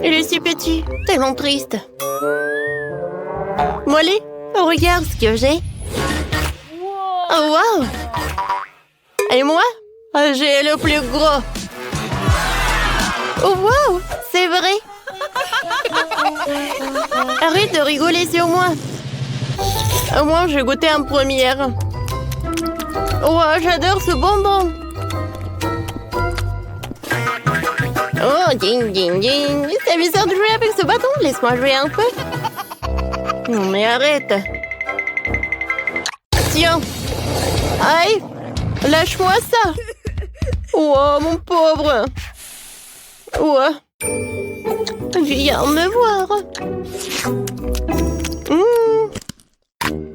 Il est si petit, tellement triste. Molly, regarde ce que j'ai. Oh, wow! Et moi, j'ai le plus gros. Oh, wow! C'est vrai! Arrête de rigoler sur moi. Moi, j'ai goûté en première. Oh, j'adore ce bonbon. Oh, ding, ding, ding. C'est bizarre de jouer avec ce bâton. Laisse-moi jouer un peu. Non, mais arrête. Tiens. Aïe. Lâche-moi ça. Oh, mon pauvre. Oh. Viens me voir.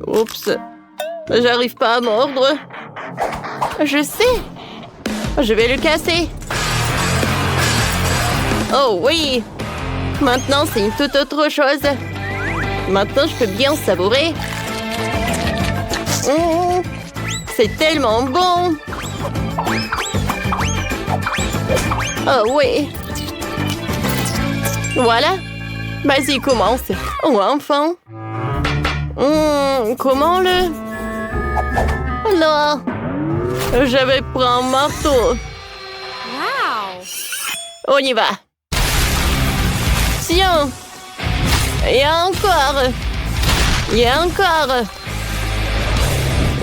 Oups. J'arrive pas à mordre. Je sais. Je vais le casser. Oh oui. Maintenant, c'est une toute autre chose. Maintenant, je peux bien savourer. C'est tellement bon. Oh oui. Voilà. Vas-y, commence. Oh, enfin. Comment le... Non. Je vais prendre un marteau. Wow! On y va. Tiens. Et encore. Et encore.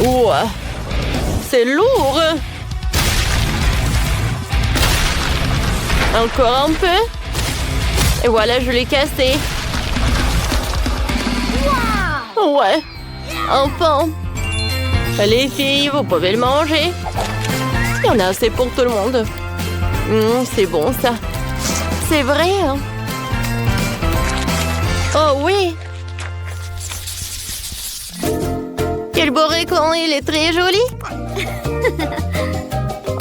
Ouah. C'est lourd. Encore un peu. Et voilà, je l'ai cassé. Wow! Ouais. Enfin. Les filles, vous pouvez le manger. Il y en a assez pour tout le monde. C'est bon, ça. C'est vrai, hein? Oh, oui. Quel beau récon, il est très joli.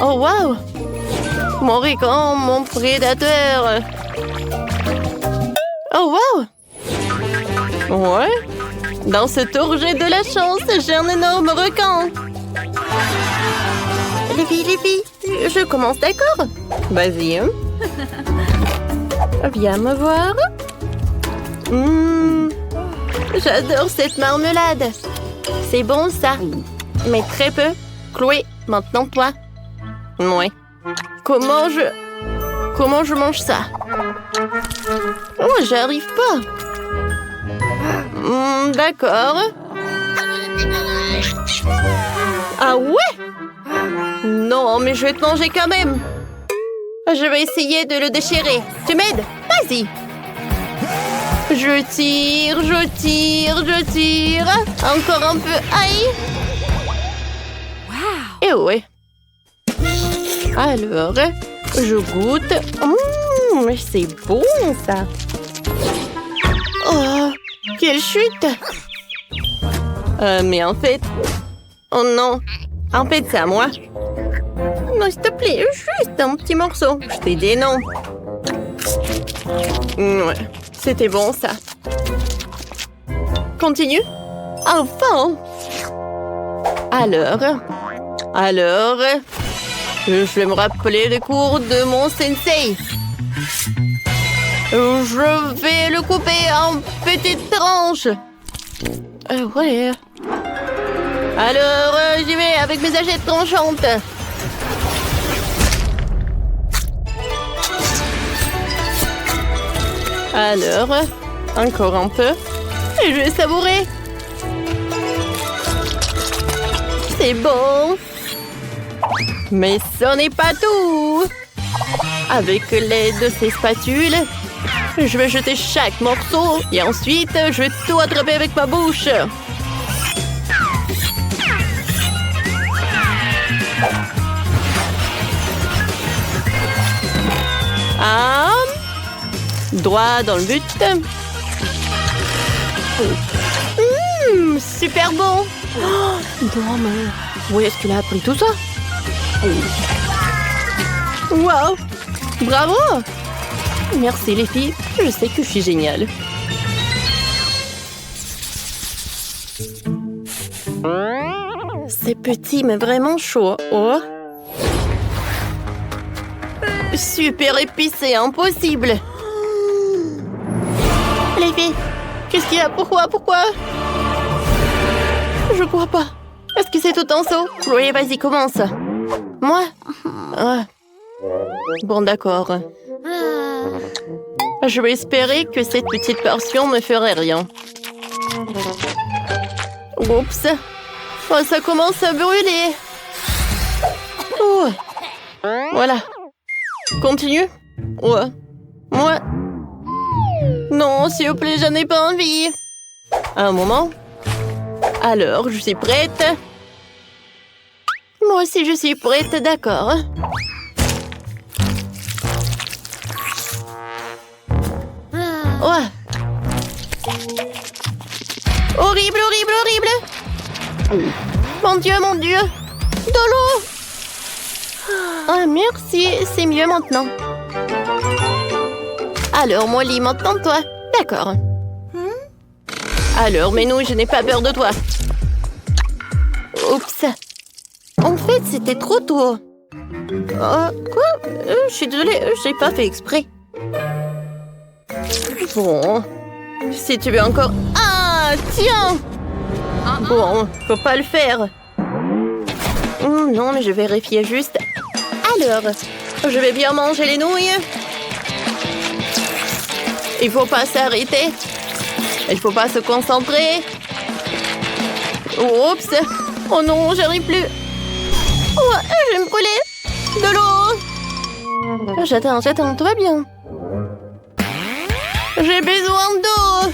Oh, wow. Mon récon, mon prédateur. Oh, wow. Ouais. Dans ce tour, j'ai de la chance. J'ai un énorme requin. Les filles, je commence, d'accord? Vas-y. Viens me voir. J'adore cette marmelade. C'est bon, ça. Mais très peu. Chloé, maintenant toi. Ouais. Comment je mange ça? Oh, j'arrive pas. D'accord. Ah ouais? Non, mais je vais te manger quand même. Je vais essayer de le déchirer. Tu m'aides? Vas-y. Je tire, je tire, je tire. Encore un peu. Aïe. Wow! Et ouais. Alors, je goûte. C'est bon, ça. Oh, quelle chute. Mais en fait... Oh non. En fait, c'est à moi. Non, s'il te plaît, juste un petit morceau. Je t'ai dit non. Ouais, c'était bon, ça. Continue. Enfin. Alors, je vais me rappeler les cours de mon sensei. Je vais le couper en petites tranches. Ouais. Alors, j'y vais avec mes agettes tranchantes. Alors, encore un peu. Et je vais savourer. C'est bon. Mais ce n'est pas tout. Avec l'aide de ces spatules, je vais jeter chaque morceau et ensuite, je vais tout attraper avec ma bouche. Ah, droit dans le but. Super bon. Oh, non, mais où est-ce qu'il a appris tout ça? Wow, bravo. Merci les filles, je sais que je suis géniale. C'est petit mais vraiment chaud. Oh. Super épicé, impossible. Les filles, qu'est-ce qu'il y a? Pourquoi? Je crois pas. Est-ce que c'est tout en saut? Chloé, vas-y, commence. Moi? Ah. Bon, d'accord. Je vais espérer que cette petite portion ne ferait rien. Oups. Oh, ça commence à brûler. Oh. Voilà. Continue. Ouais. Moi. Non, s'il vous plaît, je n'ai pas envie. Un moment. Alors, je suis prête. Moi aussi, je suis prête, d'accord. Ouais. Horrible, horrible, horrible. Mon Dieu, mon Dieu. De l'eau. Ah, merci, c'est mieux maintenant. Alors, Molly, maintenant toi. D'accord. Alors, Menou, je n'ai pas peur de toi. Oups. En fait, c'était trop tôt. Quoi? Je suis désolée, j'ai pas fait exprès. Bon. Si tu veux encore... Ah, tiens! Bon, faut pas le faire. Non, mais je vérifiais juste. Alors, je vais bien manger les nouilles. Il faut pas s'arrêter. Il faut pas se concentrer. Oups. Oh non, j'arrive plus. Oh, je vais me brûler. De l'eau. J'attends, tout va bien. J'ai besoin d'eau.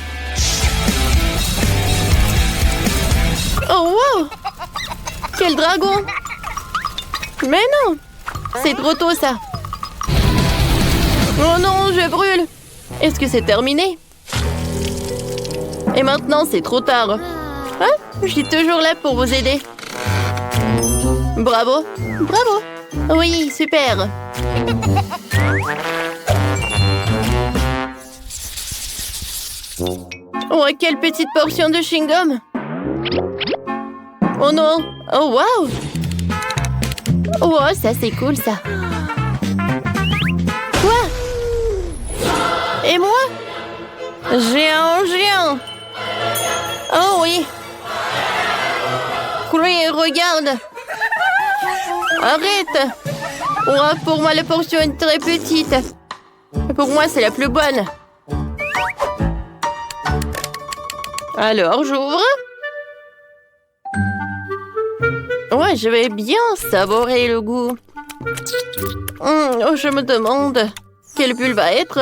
Oh, wow. Quel dragon. Mais non. C'est trop tôt, ça. Oh non, je brûle. Est-ce que c'est terminé? Et maintenant, c'est trop tard. Hein? Je suis toujours là pour vous aider. Bravo. Bravo. Oui, super. Oh, quelle petite portion de chewing-gum. Oh non. Oh, wow. Oh, ça, c'est cool, ça. Quoi? Et moi? Géant. Oh oui. Chloé, regarde. Arrête. Oh, pour moi, la portion est très petite. Pour moi, c'est la plus bonne. Alors, j'ouvre. Ouais, je vais bien savourer le goût. Oh, je me demande quelle bulle va être.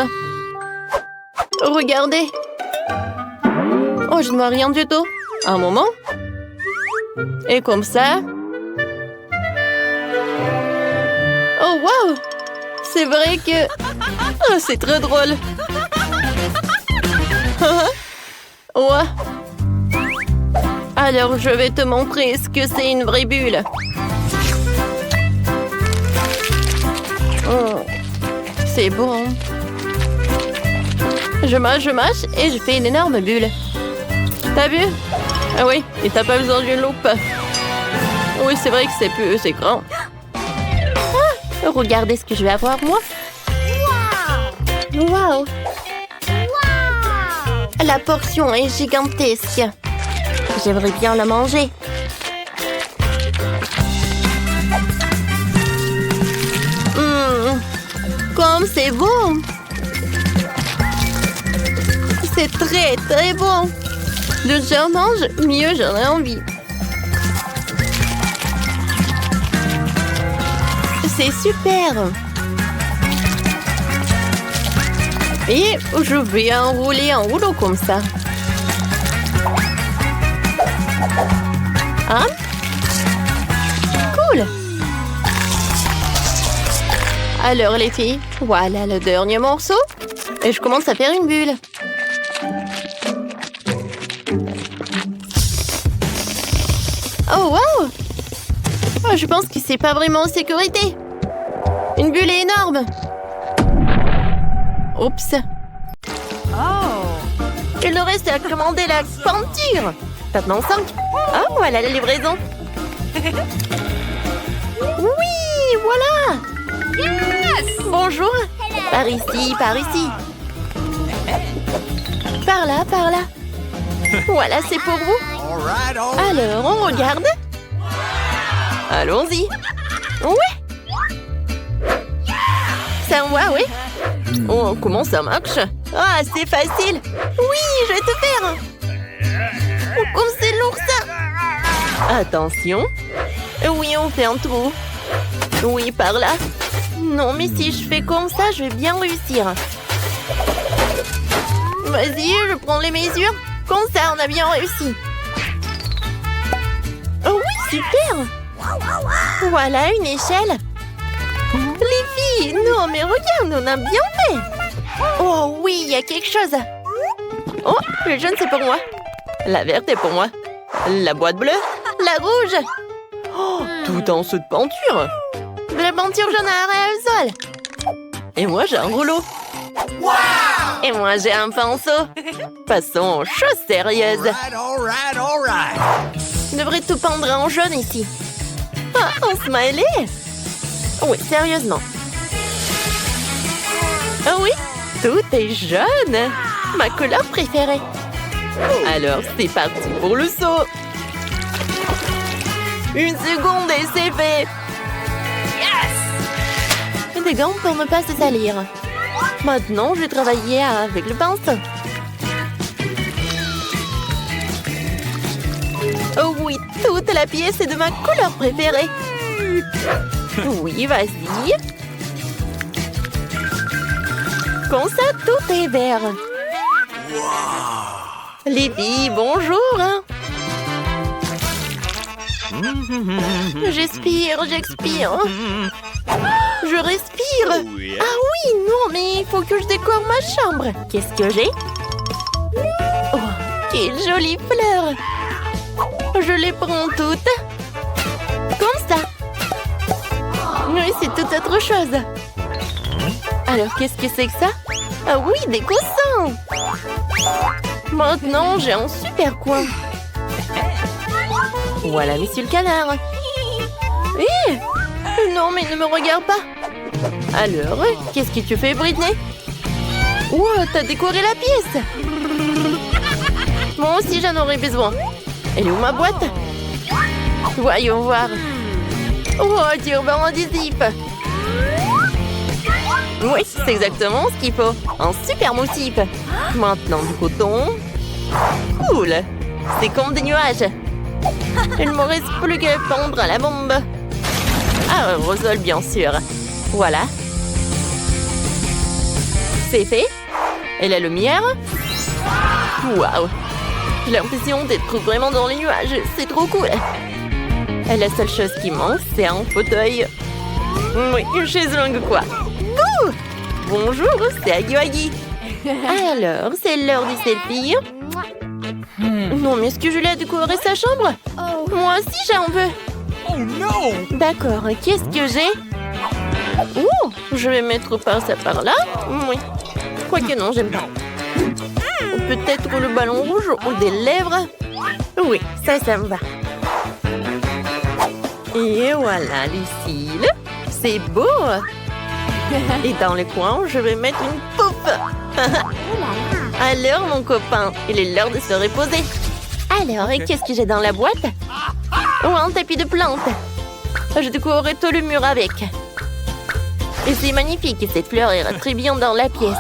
Regardez. Oh, je ne vois rien du tout. Un moment. Et comme ça. Oh, wow. C'est vrai que... Oh, c'est très drôle. Ouais. Alors, je vais te montrer ce que c'est une vraie bulle. Oh, c'est bon. Je mâche et je fais une énorme bulle. T'as vu? Ah oui, et t'as pas besoin d'une loupe. Oui, c'est vrai que c'est grand. Ah, regardez ce que je vais avoir, moi. Wow! La portion est gigantesque. J'aimerais bien la manger. Comme c'est bon! C'est très, très bon! Plus j'en mange, mieux j'en ai envie. C'est super! Et je vais enrouler en rouleau comme ça. Hein? Cool! Alors les filles, voilà le dernier morceau. Et je commence à faire une bulle. Oh wow! Oh, je pense que c'est pas vraiment en sécurité. Une bulle est énorme. Oups. Oh. Il nous reste à commander la peinture. Maintenant 5. Ah, voilà la livraison. Oui, voilà. Yes! Bonjour. Par ici, par ici. Par là, par là. Voilà, c'est pour vous. Alors, on regarde. Allons-y. Ouais. Ça va, oui. Oh, comment ça marche? Ah, c'est facile. Oui, je vais te faire. Oh, comme c'est lourd, ça. Attention. Oui, on fait un trou. Oui, par là. Non, mais si je fais comme ça, je vais bien réussir. Vas-y, je prends les mesures. Comme ça, on a bien réussi. Oh oui, super. Voilà, une échelle. Les filles, non, mais regarde, on a bien fait. Oh oui, il y a quelque chose. Oh, le jaune, c'est pour moi. La verte est pour moi. La boîte bleue. La rouge. Oh, tout en saut de peinture. De la peinture jaune à aérosol. Et moi, j'ai un rouleau. Et moi, j'ai un pinceau. Passons aux choses sérieuses. Je devrais tout peindre en jaune ici. Ah, un smiley. Oui, sérieusement. Ah oui, tout est jaune. Ma couleur préférée. Alors, c'est parti pour le saut. Une seconde et c'est fait. Yes! Des gants pour ne pas se salir. Maintenant, je vais travailler avec le pinceau. Oh oui, toute la pièce est de ma couleur préférée. Oui, vas-y. Comme ça, tout est vert. Les filles, bonjour. J'expire. Je respire. Ah oui, non, mais il faut que je décore ma chambre. Qu'est-ce que j'ai? Oh, quelle jolie fleur. Je les prends toutes. Comme ça. Oui, c'est tout autre chose. Alors, qu'est-ce que c'est que ça? Ah oui, des coussins. Maintenant, j'ai un super coin. Voilà, monsieur le canard. Hé! Non, mais ne me regarde pas. Alors, qu'est-ce que tu fais, Britney? Wow, t'as décoré la pièce. Moi aussi, j'en aurais besoin. Elle est où ma boîte? Voyons voir. Oh, du ruban adhésif. Oui, c'est exactement ce qu'il faut. Un super motif. Maintenant, du coton. Cool. C'est comme des nuages. Il ne me reste plus qu'à pendre à la bombe. Ah, aérosol, bien sûr. Voilà. C'est fait. Et la lumière. Waouh. J'ai l'impression d'être vraiment dans les nuages. C'est trop cool. Et la seule chose qui manque, c'est un fauteuil. Oui, une chaise longue quoi. Ouh. Bonjour, c'est Agui. Alors, c'est l'heure du selfie. Non, mais est-ce que je l'ai décoré sa chambre? Moi aussi, j'en veux. Oh non! D'accord, qu'est-ce que j'ai? Oh, je vais mettre par ça par là. Oui. Quoique non, j'aime pas. Peut-être le ballon rouge ou des lèvres. Oui, ça me va. Et voilà, Lucille. C'est beau. Et dans le coin, je vais mettre une poupe. Alors, mon copain, il est l'heure de se reposer. Alors, et qu'est-ce que j'ai dans la boîte? Oh, un tapis de plantes. Je décorerai tout le mur avec. Et c'est magnifique, cette fleur ira très bien dans la pièce.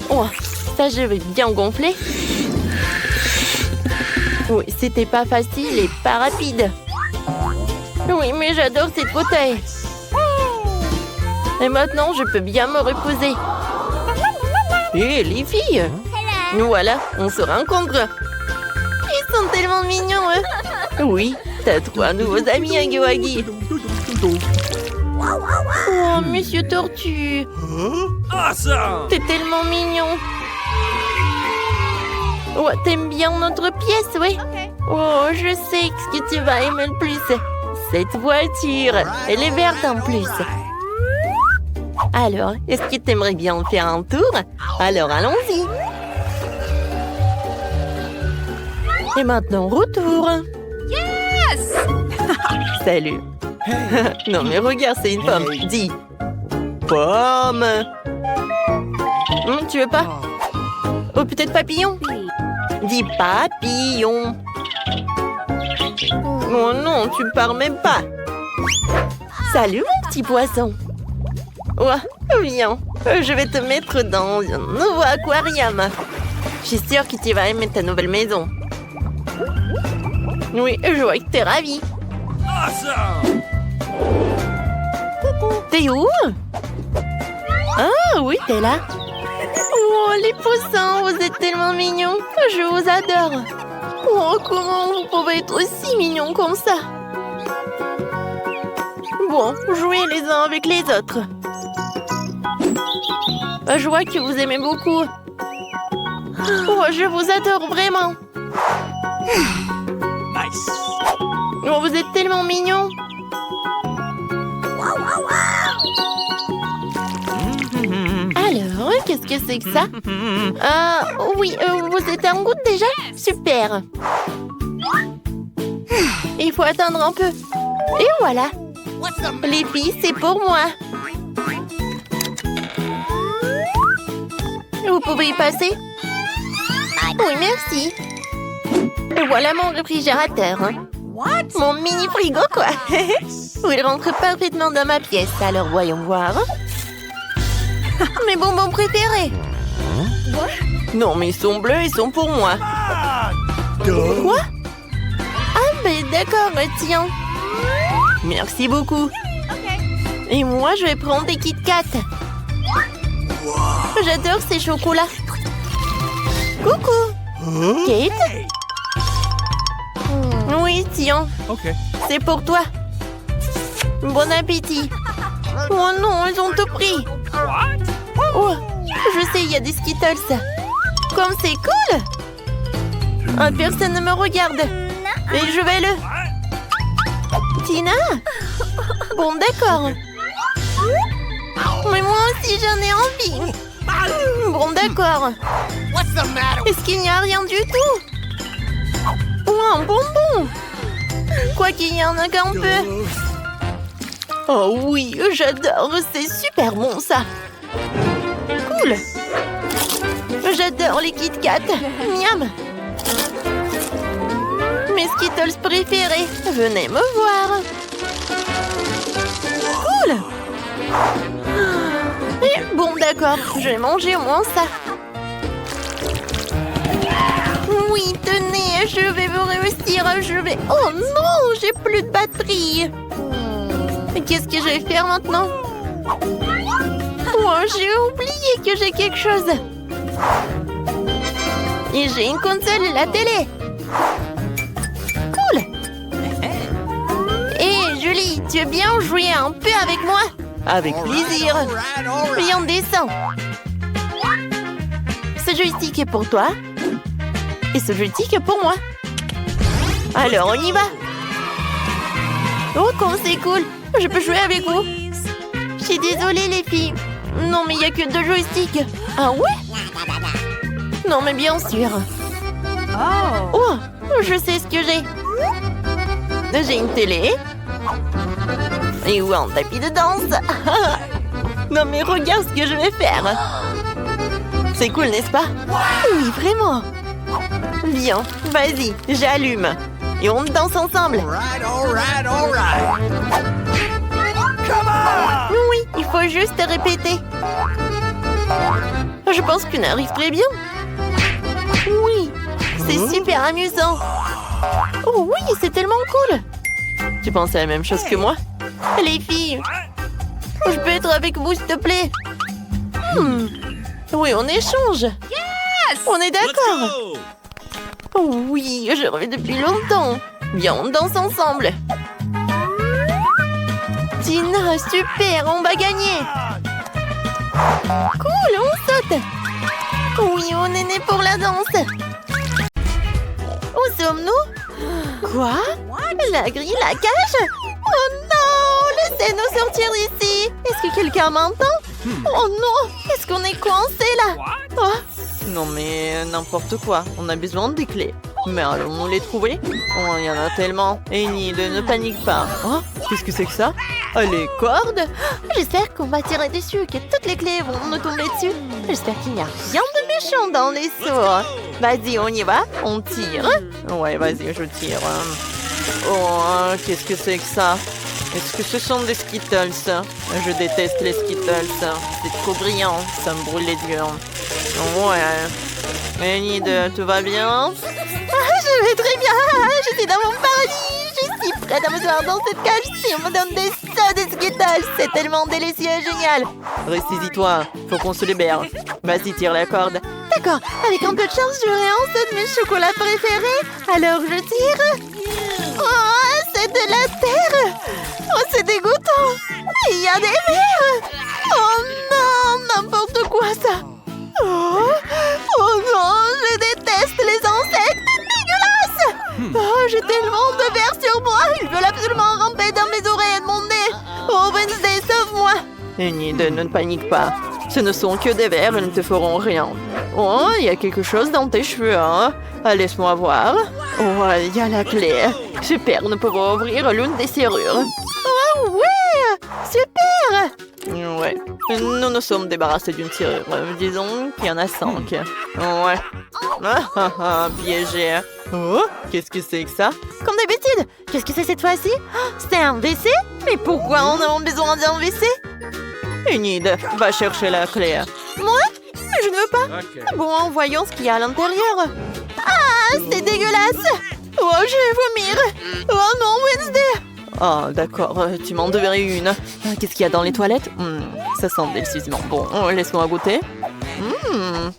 Oh, ça, je vais bien gonfler. Oui, c'était pas facile et pas rapide. Oui, mais j'adore cette fauteuil. Et maintenant, je peux bien me reposer. Hé, les filles! Voilà, on se rencontre. Ils sont tellement mignons, eux. Oui, t'as 3 nouveaux amis, Agui. Oh, Monsieur Tortue. Awesome! T'es tellement mignon. Oh, t'aimes bien notre pièce, oui? Oh, je sais ce que tu vas aimer le plus. Cette voiture. Elle est verte en plus. Alors, est-ce que t'aimerais bien faire un tour? Alors, allons-y. Et maintenant, retour. Yes! Salut. Non, mais regarde, c'est une pomme. Dis. Pomme. Tu veux pas? Oh, peut-être papillon? Dis papillon. Oh non, tu pars même pas. Salut mon petit poisson. Ouais, viens. Je vais te mettre dans un nouveau aquarium. Je suis sûre que tu vas aimer ta nouvelle maison. Oui, je vois que t'es ravie. Awesome! T'es où? Ah oui, t'es là. Oh, les poussins, vous êtes tellement mignons. Je vous adore. Oh, comment vous pouvez être aussi mignons comme ça? Bon, jouez les uns avec les autres. Je vois que vous aimez beaucoup. Oh, je vous adore vraiment. Nice! Oh, vous êtes tellement mignons. Alors, qu'est-ce que c'est que ça? Ah, oui, vous êtes en route déjà? Super. Il faut attendre un peu. Et voilà. Les filles, c'est pour moi. Vous pouvez y passer? Oui, merci. Et voilà mon réfrigérateur. Mon mini frigo, quoi. Il rentre parfaitement dans ma pièce. Alors, voyons voir. Mes bonbons préférés. Non, mais ils sont bleus, ils sont pour moi. Quoi? Ah, mais d'accord, tiens. Merci beaucoup. Et moi, je vais prendre des Kit Kat. J'adore ces chocolats. Coucou. Kate? Oui, tiens. Okay. C'est pour toi. Bon appétit. Oh non, ils ont tout pris. Oh, je sais, il y a des Skittles. Comme c'est cool. Ah, personne ne me regarde. Et je vais le... Tina? Bon, d'accord. Mais moi aussi, j'en ai envie. Bon, d'accord. Est-ce qu'il n'y a rien du tout? Oh, un bonbon. Quoi qu'il y en a qu'un peu. Oh oui, j'adore. C'est super bon, ça. Cool. J'adore les Kit Kat. Miam. Mes Skittles préférés. Venez me voir. Cool. Et bon, d'accord. Je vais manger au moins ça. Oui, tenez, je vais me réussir. Je vais... Oh non, j'ai plus de batterie. Qu'est-ce que je vais faire maintenant? Oh, j'ai oublié que j'ai quelque chose. Et j'ai une console et la télé. Cool. Hé, Julie, tu veux bien jouer un peu avec moi? Avec plaisir. Viens, descends. Ce joystick est pour toi. Et ce joystick est pour moi. Alors, on y va. Oh, comme c'est cool. Je peux jouer avec vous. Je suis désolée, les filles. Non, mais il n'y a que 2 joysticks. Ah ouais? Non, mais bien sûr. Oh, je sais ce que j'ai. J'ai une télé. Et ouais, un tapis de danse. Non, mais regarde ce que je vais faire. C'est cool, n'est-ce pas? Oui, vraiment. Viens, vas-y, j'allume. Et on danse ensemble. Oui, il faut juste répéter. Je pense qu'on arrive très bien. Oui, c'est super amusant. Oh oui, c'est tellement cool. Tu penses à la même chose que moi? Les filles, je peux être avec vous, s'il te plaît? Oui, on échange. Yes! On est Let's d'accord. go! Oh oui, je rêve depuis longtemps. Viens, on danse ensemble. Tina, super, on va gagner. Cool, on saute. Oui, on est né pour la danse. Où sommes-nous? Quoi? La grille, la cage? Oh non, laissez-nous sortir d'ici. Est-ce que quelqu'un m'entend? Oh non, est-ce qu'on est coincé là? Oh. Non mais n'importe quoi, on a besoin des clés. Mais allons-nous les trouver? Oh, il y en a tellement. Enid, ne panique pas. Oh, qu'est-ce que c'est que ça? Les cordes? J'espère qu'on va tirer dessus, que toutes les clés vont nous tomber dessus. J'espère qu'il n'y a rien de méchant dans les seaux. Vas-y, on y va? On tire? Ouais, vas-y, je tire. Oh, qu'est-ce que c'est que ça? Est-ce que ce sont des Skittles? Je déteste les Skittles. C'est trop brillant, ça me brûle les yeux. Ouais. Enid, tout va bien? Je vais très bien. Je suis dans mon paradis. Je suis prête à me voir dans cette cage si on me donne des sauts de Skittles. C'est tellement délicieux et génial. Ressaisis-toi, faut qu'on se libère. Vas-y, tire la corde. D'accord, avec un peu de chance, j'aurai un de mes chocolats préférés. Alors je tire. Oh, c'est de la terre. Oh, c'est dégoûtant. Il y a des vers. Oh non, n'importe quoi ça. Oh non, je déteste les insectes. Dégueulasse. Oh, j'ai tellement de vers sur moi. Ils veulent absolument ramper dans mes oreilles et de mon nez. Oh, Wednesday, sauve-moi. Enid, ne panique pas. Ce ne sont que des vers, ils ne te feront rien. Oh, il y a quelque chose dans tes cheveux, hein? Laisse-moi voir. Oh, il y a la clé. Super, nous pouvons ouvrir l'une des serrures. Oh, ouais! Super! Ouais, nous nous sommes débarrassés d'une serrure. Disons qu'il y en a 5. Ouais. Piégé. Oh, qu'est-ce que c'est que ça? Comme d'habitude. Qu'est-ce que c'est cette fois-ci? C'était un WC? Mais pourquoi on a besoin d'un WC? Enid, va chercher la clé. Moi? Je ne veux pas. Okay. Bon, voyons ce qu'il y a à l'intérieur. Ah, c'est dégueulasse. Oh, je vais vomir. Oh non, Wednesday. Ah, d'accord, tu m'en devrais une. Qu'est-ce qu'il y a dans les toilettes? Ça sent délicieusement bon. Laisse-moi goûter.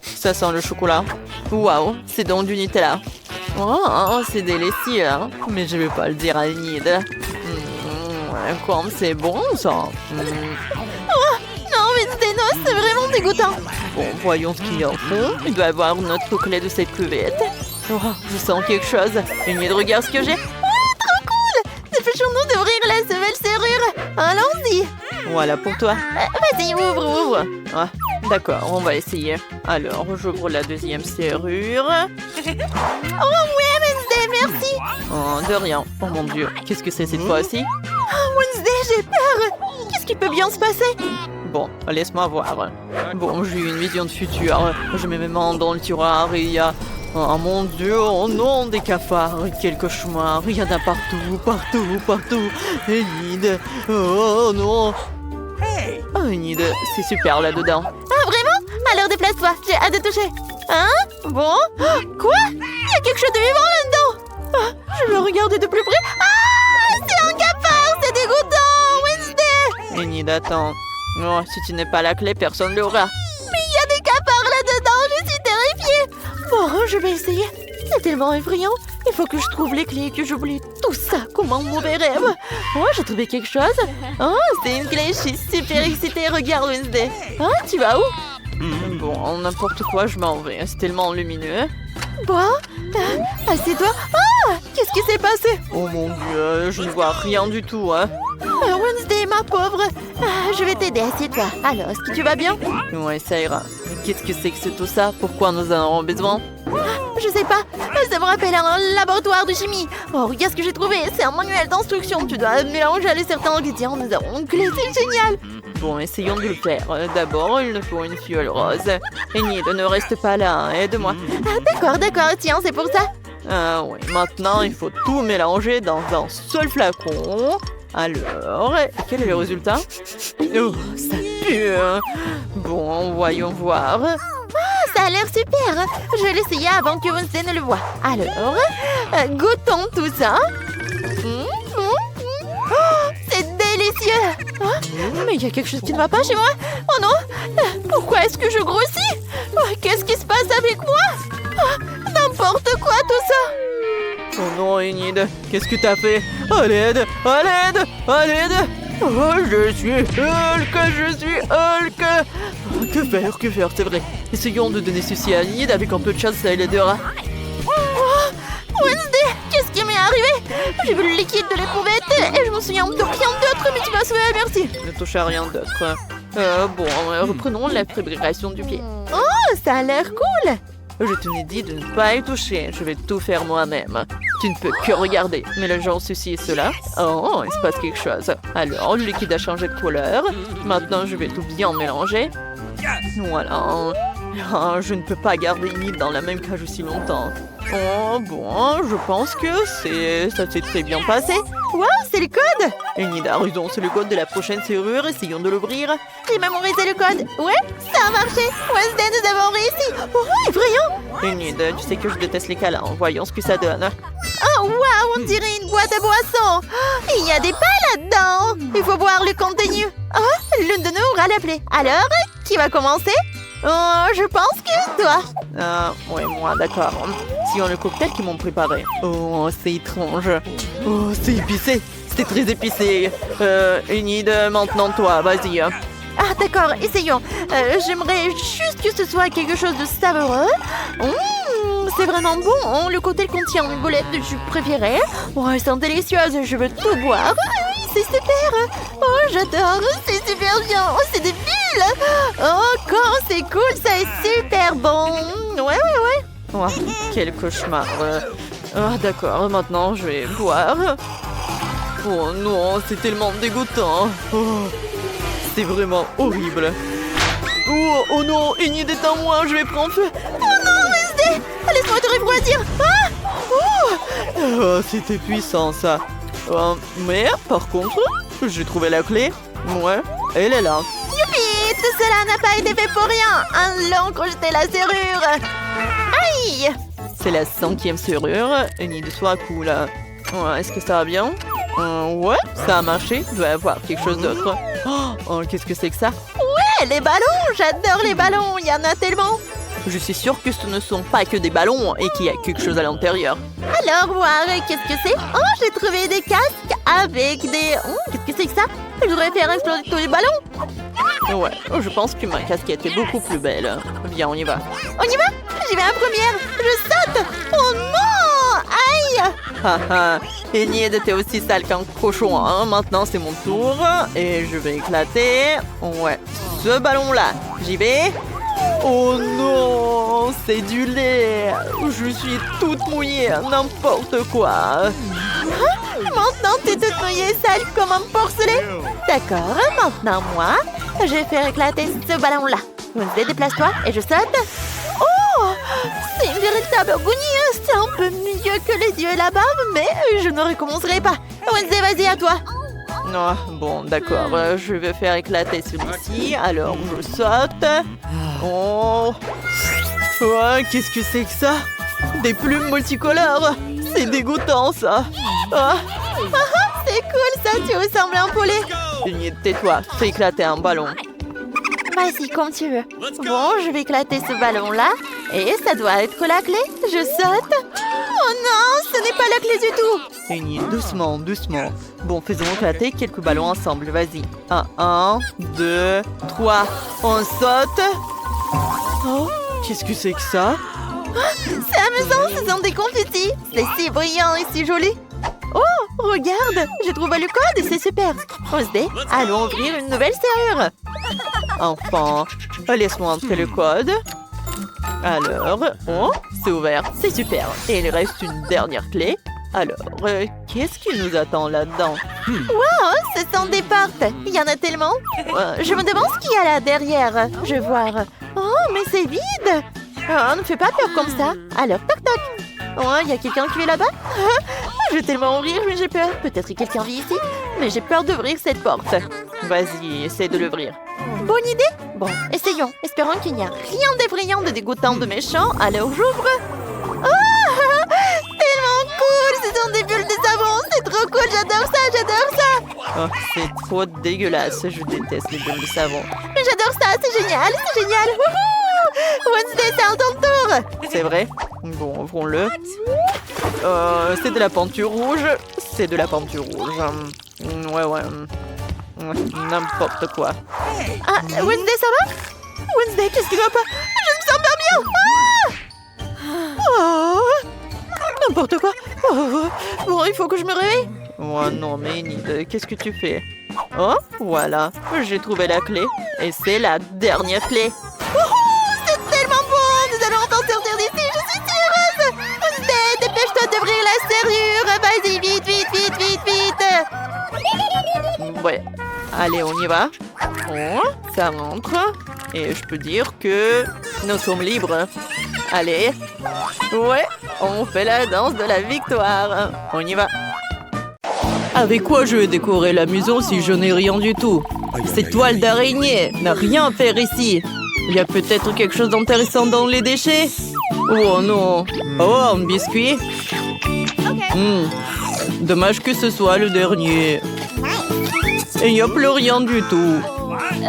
Ça sent le chocolat. Waouh, c'est donc du Nutella. Oh, c'est délicieux, hein? Mais je vais pas le dire à Enid. Comme c'est bon, ça. Oh, non, Wednesday, non, c'est vraiment dégoûtant. Bon, voyons ce qu'il y a au fond. Il doit y avoir notre clé de cette cuvette. Oh, je sens quelque chose. Enid, regarde ce que j'ai. Dépêchons-nous d'ouvrir la nouvelle serrure. Allons-y. Voilà pour toi. Vas-y, ouvre. Ah, d'accord, on va essayer. Alors, j'ouvre la deuxième serrure. Oh ouais, Wednesday, merci. Oh, de rien. Oh mon Dieu, qu'est-ce que c'est cette fois-ci? Oh, Wednesday, j'ai peur. Qu'est-ce qui peut bien se passer? Bon, laisse-moi voir. Bon, j'ai eu une vision de futur. Je mets mes mains dans le tiroir et il y a... Oh mon Dieu, oh non, des cafards, quel cauchemar, il y en a partout. Enid, oh non. Oh Enid, c'est super là-dedans. Ah vraiment? Alors déplace-toi, j'ai hâte de toucher. Hein? Bon? Quoi? Il y a quelque chose de vivant là-dedans. Je veux regarder de plus près. Ah, c'est un cafard, c'est dégoûtant, Wednesday. Enid, attends. Oh, si tu n'es pas la clé, personne ne l'aura. Mais il y a des cafards là-dedans, je suis terrifiée. Bon, je vais essayer. C'est tellement effrayant. Il faut que je trouve les clés et que j'oublie tout ça comme un mauvais rêve. Oh, j'ai trouvé quelque chose. Oh, c'est une clé. Je suis super excitée. Regarde, Wednesday. Ah, tu vas où? Bon, n'importe quoi, je m'en vais. C'est tellement lumineux. Bon, assieds-toi. Ah, qu'est-ce qui s'est passé? Oh mon Dieu, je ne vois rien du tout, hein. Wednesday, ma pauvre. Je vais t'aider, assieds-toi. Alors, est-ce que tu vas bien? Ouais, ça ira. Qu'est-ce que c'est que tout ça? Pourquoi nous en avons besoin? Je sais pas. Ça me rappelle un laboratoire de chimie. Oh, regarde ce que j'ai trouvé. C'est un manuel d'instruction. Tu dois mélanger les certains ingrédients. Nous avons une clé, c'est génial. Bon, essayons de le faire. D'abord, il nous faut une fiole rose. Enid, ne reste pas là. Aide-moi. Ah, d'accord. Tiens, c'est pour ça. Ah oui. Maintenant, il faut tout mélanger dans un seul flacon. Alors, quel est le résultat? Oh, ça pue. Bon, voyons voir. Ah, ça a l'air super. Je vais l'essayer avant que Wednesday ne le voie. Alors, goûtons tout ça. Oh, c'est délicieux. Mais il y a quelque chose qui ne va pas chez moi. Oh non. Pourquoi est-ce que je grossis? Qu'est-ce qui se passe avec moi? N'importe quoi tout ça. Oh non, Enid, qu'est-ce que t'as fait? À l'aide! Oh, je suis Hulk! Oh, que faire, c'est vrai. Essayons de donner ceci à Enid, avec un peu de chance, ça l'aidera. Oh, Wednesday, qu'est-ce qui m'est arrivé? J'ai vu le liquide de l'éprouvette et je me souviens de rien d'autre, mais tu m'as sauvé, merci. Ne touche à rien d'autre. Bon, reprenons la préparation du pied. Oh, ça a l'air cool. Je t'ai dit de ne pas y toucher. Je vais tout faire moi-même. Tu ne peux que regarder. Mélangeons ceci et cela. Oh, il se passe quelque chose. Alors, le liquide a changé de couleur. Maintenant, je vais tout bien mélanger. Voilà. Ah, je ne peux pas garder Enid dans la même cage aussi longtemps. Oh, bon, je pense que ça s'est très bien passé. Wow, c'est le code! Enid a raison, c'est le code de la prochaine serrure. Essayons de l'ouvrir. J'ai mémorisé le code. Ouais, ça a marché. Wednesday, nous avons réussi. Oh, effrayant! Enid, tu sais que je déteste les câlins. Voyons ce que ça donne. Oh, wow, on dirait une boîte à boissons. Il y a des pas là-dedans. Il faut voir le contenu. Oh, l'une de nous aura l'appelé. Alors, qui va commencer? Oh, je pense que toi. Ouais, moi, d'accord. Sinon, le cocktail qu'ils m'ont préparé. Oh, c'est étrange. Oh, c'est épicé. C'était très épicé. Enid, maintenant toi, vas-y. Ah, d'accord, essayons. J'aimerais juste que ce soit quelque chose de savoureux. C'est vraiment bon. Le cocktail contient une boulette de jus préférée. Oh, elles sont délicieuses. Je veux tout boire. C'est super. Oh, j'adore. C'est super bien. Oh, c'est débile. Oh, quand c'est cool, ça est super bon. Ouais. Oh, quel cauchemar. D'accord, maintenant je vais boire. Oh non, c'est tellement dégoûtant. Oh, c'est vraiment horrible. Oh non, Enid est en moi, je vais prendre feu. Oh non, Wednesday, laisse-moi te refroidir. Oh, c'était puissant ça. Mais par contre, j'ai trouvé la clé. Ouais, elle est là. Youpi, tout cela n'a pas été fait pour rien. Un long crocheté la serrure. Aïe. C'est la 5e serrure. Enid, sois cool. Est-ce que ça va bien? Ouais, ça a marché. Il doit y avoir quelque chose d'autre. Oh, qu'est-ce que c'est que ça? Ouais, les ballons. J'adore les ballons. Il y en a tellement. Je suis sûre que ce ne sont pas que des ballons et qu'il y a quelque chose à l'intérieur. Alors, voir, qu'est-ce que c'est? Oh, j'ai trouvé des casques avec des... qu'est-ce que c'est que ça? Je devrais faire exploser tous les ballons. Ouais, je pense que ma casquette est beaucoup plus belle. Viens, on y va. On y va? J'y vais en première. Je saute. Oh non! Aïe! Haha, Enid, t'es aussi sale qu'un cochon. Hein. Maintenant, c'est mon tour. Et je vais éclater. Ouais, ce ballon-là. J'y vais. Oh non, c'est du lait. Je suis toute mouillée, n'importe quoi. Maintenant, t'es toute mouillée sale comme un porcelet. D'accord, maintenant moi, je vais faire éclater ce ballon-là. Wednesday, déplace-toi et je saute. Oh, c'est une véritable agonie. C'est un peu mieux que les yeux là-bas, mais je ne recommencerai pas. Wednesday, vas-y, à toi. Oh, bon, d'accord, je vais faire éclater celui-ci. Alors, je saute. Oh, qu'est-ce que c'est que ça? Des plumes multicolores. C'est dégoûtant, ça. C'est cool, ça, tu ressembles à un poulet. Enid, tais-toi, fais éclater un ballon. Vas-y, comme tu veux. Bon, je vais éclater ce ballon-là. Et ça doit être la clé. Je saute. Oh non, ce n'est pas la clé du tout. Enid, doucement, doucement. Bon, faisons éclater quelques ballons ensemble, vas-y. 1, 2, 3. On saute. Oh, qu'est-ce que c'est que ça? C'est amusant, ce sont des confettis. C'est si brillant et si joli. Oh, regarde, j'ai trouvé le code et c'est super. Wednesday, allons ouvrir une nouvelle serrure. Enfin, laisse-moi entrer le code. Alors, oh, c'est ouvert, c'est super. Et il reste une dernière clé. Alors, qu'est-ce qui nous attend là-dedans? Wow, ce sont des portes. Il y en a tellement. Je me demande ce qu'il y a là derrière. Je vais voir. Oh, mais c'est vide. Oh, ne fais pas peur comme ça. Alors, toc toc. Oh, il y a quelqu'un qui est là-bas. Je vais tellement en rire, mais j'ai peur. Peut-être que quelqu'un vit ici, mais j'ai peur d'ouvrir cette porte. Vas-y, essaie de l'ouvrir. Bonne idée. Bon, essayons. Espérons qu'il n'y a rien d'effrayant, de dégoûtant, de méchant. Alors, j'ouvre. Oh, tellement cool. Ce sont des bulles de savon. C'est trop cool. J'adore ça, j'adore ça. Oh, c'est trop dégueulasse. Je déteste les bulles de savon. Mais j'adore ça. C'est génial, c'est génial. Wouhou! Wednesday, c'est à ton tour. C'est vrai? Bon, ouvrons-le. C'est de la peinture rouge. C'est de la peinture rouge. Ouais. N'importe quoi. Ah, Wednesday, ça va? Wednesday, qu'est-ce qui va pas? Je ne me sens pas bien. Oh, n'importe quoi. Bon, il faut que je me réveille. Oh non, mais Enid, qu'est-ce que tu fais? Oh, voilà. J'ai trouvé la clé. Et c'est la dernière clé. C'est tellement bon. Nous allons enfin sortir d'ici. Allez, on y va. Oh, ça rentre. Et je peux dire que nous sommes libres. Allez. Ouais, on fait la danse de la victoire. On y va. Avec quoi je vais décorer la maison si je n'ai rien du tout? Cette toile d'araignée n'a rien à faire ici. Il y a peut-être quelque chose d'intéressant dans les déchets? Oh non. Oh, un biscuit. Dommage que ce soit le dernier. Et il n'y a plus rien du tout.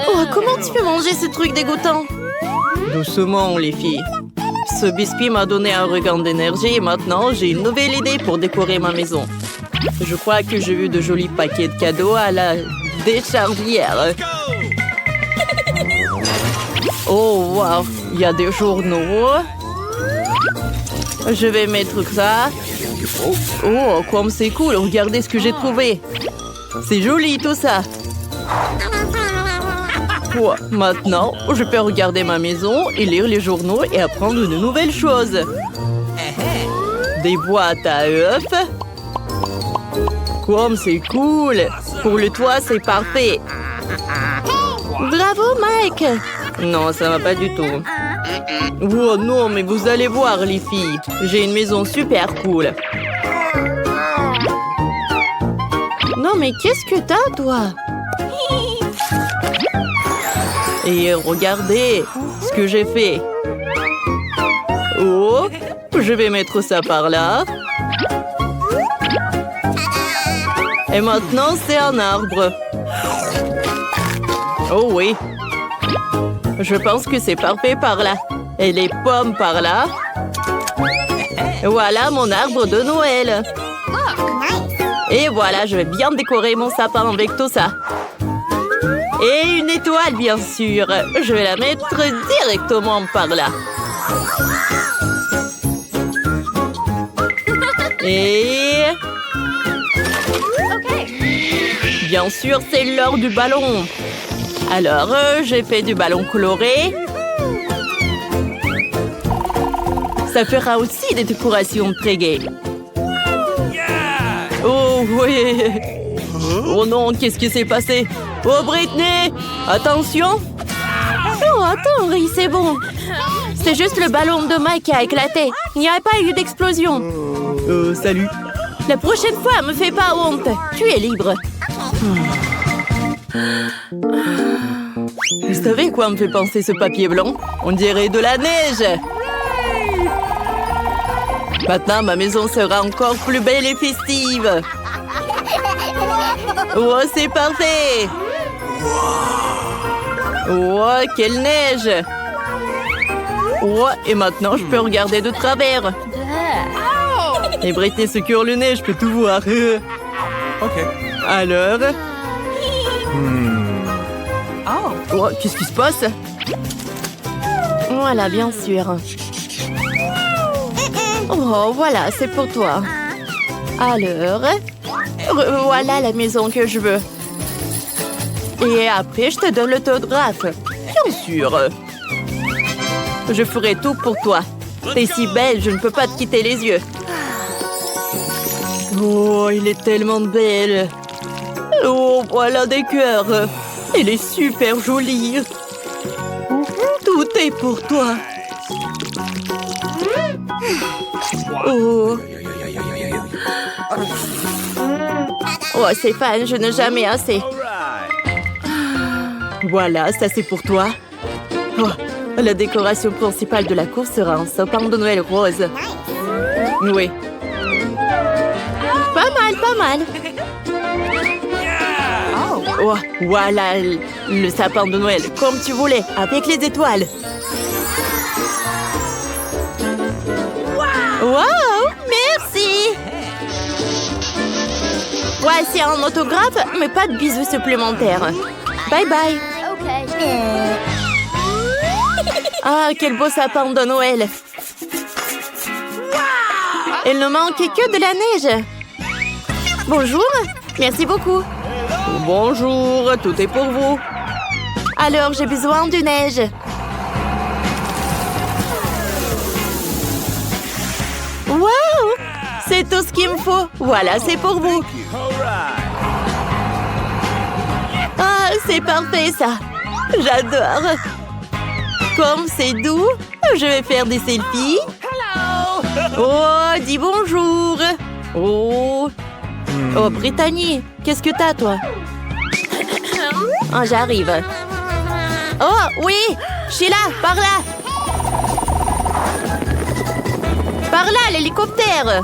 Oh, comment tu peux manger ce truc dégoûtant? Doucement, les filles. Ce biscuit m'a donné un regain d'énergie et maintenant j'ai une nouvelle idée pour décorer ma maison. Je crois que j'ai vu de jolis paquets de cadeaux à la déchardière. Oh, wow, il y a des journaux. Je vais mettre ça. Oh, comme c'est cool, regardez ce que j'ai trouvé. C'est joli tout ça. Oh, maintenant, je peux regarder ma maison et lire les journaux et apprendre de nouvelles choses. Des boîtes à œufs. Comme c'est cool. Pour le toit, c'est parfait. Bravo, Mike! Non, ça va pas du tout. Oh non, mais vous allez voir, les filles. J'ai une maison super cool. Non, mais qu'est-ce que t'as, toi? Et regardez ce que j'ai fait. Oh, je vais mettre ça par là. Et maintenant, c'est un arbre. Oh oui. Je pense que c'est parfait par là. Et les pommes par là. Voilà mon arbre de Noël. Et voilà, je vais bien décorer mon sapin avec tout ça. Et une étoile, bien sûr. Je vais la mettre directement par là. Et... bien sûr, c'est l'heure du ballon. Alors, j'ai fait du ballon coloré. Ça fera aussi des décorations très gaies. Oh, oui. Oh non, qu'est-ce qui s'est passé? Oh, Britney! Attention! Oh, attends, Ri, c'est bon. C'est juste le ballon de Mike qui a éclaté. Il n'y a pas eu d'explosion. Salut. La prochaine fois, me fais pas honte. Tu es libre. Vous savez quoi me fait penser ce papier blanc? On dirait de la neige. Maintenant, ma maison sera encore plus belle et festive. Oh, c'est parfait. Oh, quelle neige. Oh, et maintenant, je peux regarder de travers. Et Britney secure le nez, je peux tout voir. Ok. Alors... oh, qu'est-ce qui se passe? Voilà, bien sûr. Oh, voilà, c'est pour toi. Alors, voilà la maison que je veux. Et après, je te donne l'autographe. Bien sûr. Je ferai tout pour toi. T'es si belle, je ne peux pas te quitter les yeux. Oh, il est tellement belle. Oh, voilà des cœurs. Elle est super jolie. Tout est pour toi. Oh. Oh, c'est fan, je n'ai jamais assez. Voilà, ça c'est pour toi. Oh, la décoration principale de la cour sera un sapin de Noël rose. Oui. Pas mal, pas mal. Oh, voilà le sapin de Noël, comme tu voulais, avec les étoiles. Wow, merci. Voici un autographe, mais pas de bisous supplémentaires. Bye bye. Ah, quel beau sapin de Noël. Il ne manque que de la neige. Bonjour, merci beaucoup. Bonjour, tout est pour vous. Alors, j'ai besoin de neige. Wow, c'est tout ce qu'il me faut. Voilà, c'est pour vous. Ah, C'est parfait, ça. J'adore. Comme c'est doux, je vais faire des selfies. Oh, dis bonjour. Oh, Brittany, qu'est-ce que t'as, toi? Oh, j'arrive. Oh, oui, Sheila, par là. Par là, l'hélicoptère.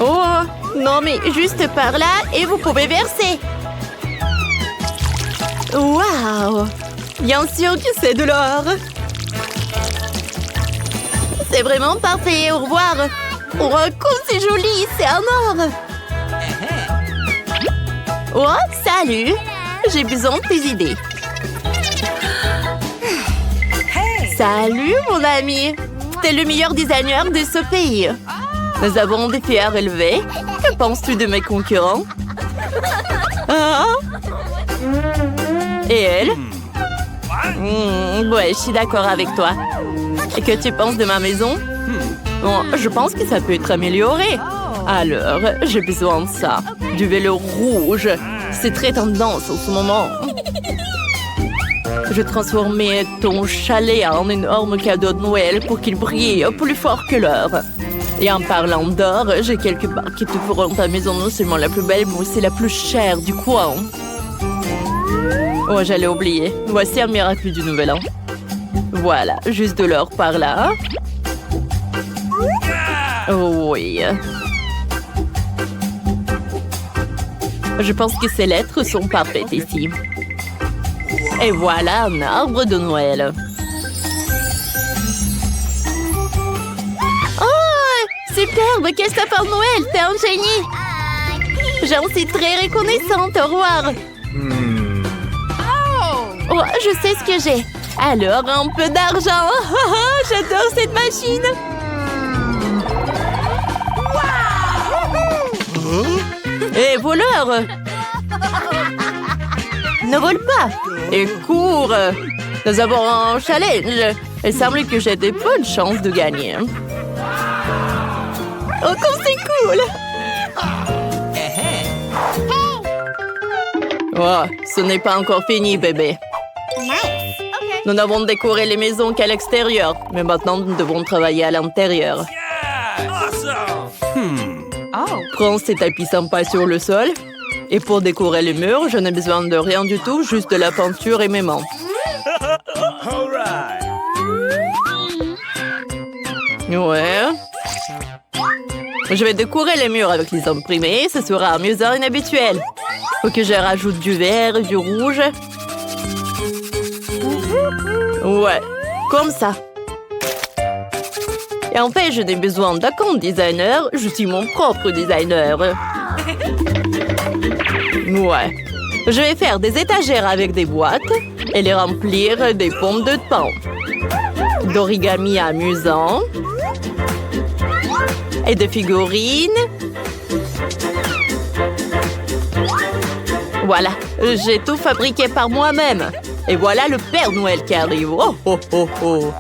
Oh, non, mais juste par là et vous pouvez verser. Waouh! Bien sûr que c'est de l'or. C'est vraiment parfait. Au revoir. Oh, comme c'est joli, c'est un or. Oh, salut. J'ai besoin de tes idées. Salut, mon ami. T'es le meilleur designer de ce pays. Nous avons des défis à relever. Que penses-tu de mes concurrents? Ah? Et elle? Ouais, je suis d'accord avec toi. Et que tu penses de ma maison? Bon, je pense que ça peut être amélioré. Alors, j'ai besoin de ça. Du vélo rouge. C'est très tendance en ce moment. Je transformais ton chalet en énorme cadeau de Noël pour qu'il brille plus fort que l'or. Et en parlant d'or, j'ai quelques barres qui te feront ta maison non seulement la plus belle, mais aussi la plus chère du coin. Oh, j'allais oublier. Voici un miracle du Nouvel An. Voilà, juste de l'or par là. Oh oui. Je pense que ces lettres sont parfaites ici. Et voilà un arbre de Noël. Oh, superbe! Quel sapin de Noël! T'es un génie! J'en suis très reconnaissante. Au revoir. Oh, je sais ce que j'ai. Alors, un peu d'argent. J'adore cette machine. Hé, voleur! Ne vole pas! Et cours! Nous avons un challenge. Il semble que j'ai de bonnes chances de gagner. Oh, comme c'est cool! Oh, ce n'est pas encore fini, bébé. Nous n'avons décoré les maisons qu'à l'extérieur, mais maintenant nous devons travailler à l'intérieur. Prends ces tapis sympas sur le sol. Et pour décorer les murs, je n'ai besoin de rien du tout, juste de la peinture et mes mains. Ouais. Je vais décorer les murs avec les imprimés, ce sera amusant et inhabituel. Faut que je rajoute du vert et du rouge. Ouais, comme ça. Et en fait, je n'ai besoin d'aucun designer, je suis mon propre designer. Ouais. Je vais faire des étagères avec des boîtes et les remplir des pommes de pain. D'origami amusant. Et de figurines. Voilà, j'ai tout fabriqué par moi-même. Et voilà le Père Noël qui arrive. Oh, oh, oh, oh.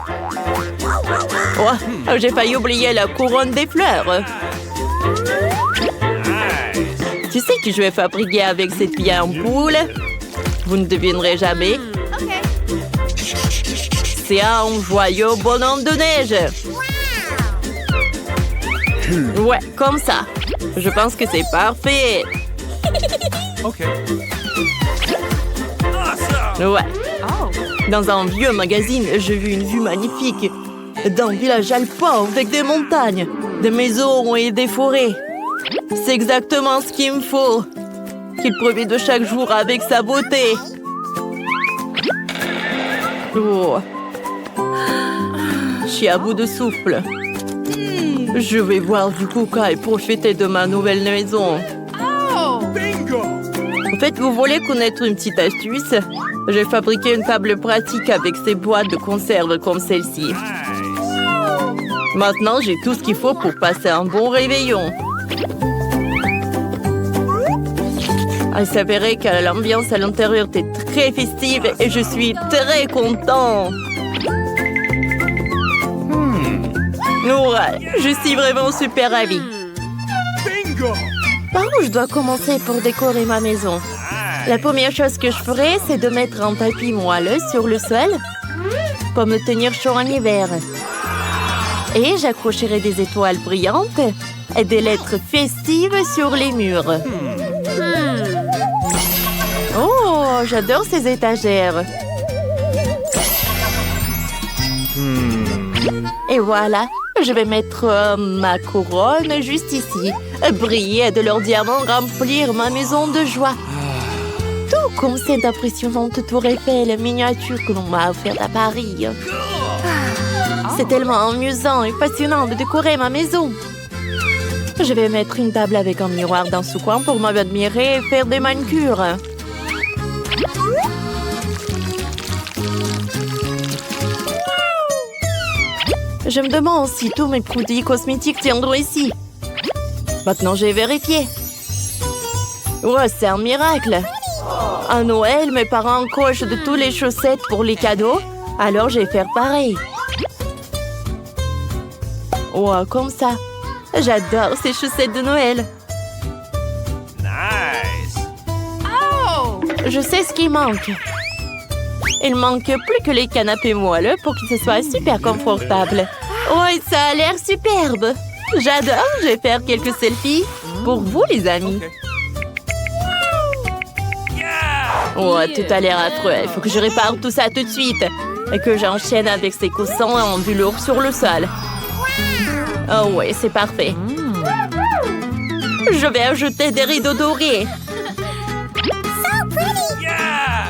Oh, j'ai failli oublier la couronne des fleurs. Tu sais que je vais fabriquer avec cette vieille ampoule? Vous ne devinerez jamais. C'est un joyeux bonhomme de neige. Ouais, comme ça. Je pense que c'est parfait. Ouais. Dans un vieux magazine, j'ai vu une vue magnifique d'un village alpin avec des montagnes, des maisons et des forêts. C'est exactement ce qu'il me faut. Qu'il profite de chaque jour avec sa beauté. Oh. Je suis à bout de souffle. Je vais boire du coca et profiter de ma nouvelle maison. En fait, vous voulez connaître une petite astuce? J'ai fabriqué une table pratique avec ces boîtes de conserve comme celle-ci. Maintenant, j'ai tout ce qu'il faut pour passer un bon réveillon. Il s'avérait que l'ambiance à l'intérieur était très festive et je suis très content. Ouais, je suis vraiment super ravie. Par où je dois commencer pour décorer ma maison? La première chose que je ferai, c'est de mettre un tapis moelleux sur le sol pour me tenir chaud en hiver. Et j'accrocherai des étoiles brillantes et des lettres festives sur les murs. Oh, j'adore ces étagères. Et voilà, je vais mettre ma couronne juste ici. Briller de leurs diamants remplir ma maison de joie. Tout comme cette impressionnante tour Eiffel miniature que l'on m'a offerte à Paris. C'est tellement amusant et passionnant de décorer ma maison. Je vais mettre une table avec un miroir dans ce coin pour m'admirer et faire des manucures. Je me demande si tous mes produits cosmétiques tiendront ici. Maintenant, j'ai vérifié. Ouais, c'est un miracle. À Noël, mes parents cochent de toutes les chaussettes pour les cadeaux, alors je vais faire pareil. Ouais, comme ça. J'adore ces chaussettes de Noël. Nice. Oh! Je sais ce qui manque. Il manque plus que les canapés moelleux pour que ce soit super confortable. Ouais, ça a l'air superbe. J'adore, je vais faire quelques selfies pour vous, les amis. Ouais, tout a l'air affreux. Il faut que je répare tout ça tout de suite. Et que j'enchaîne avec ces coussins en velours sur le sol. Oh ouais, c'est parfait. Je vais ajouter des rideaux dorés.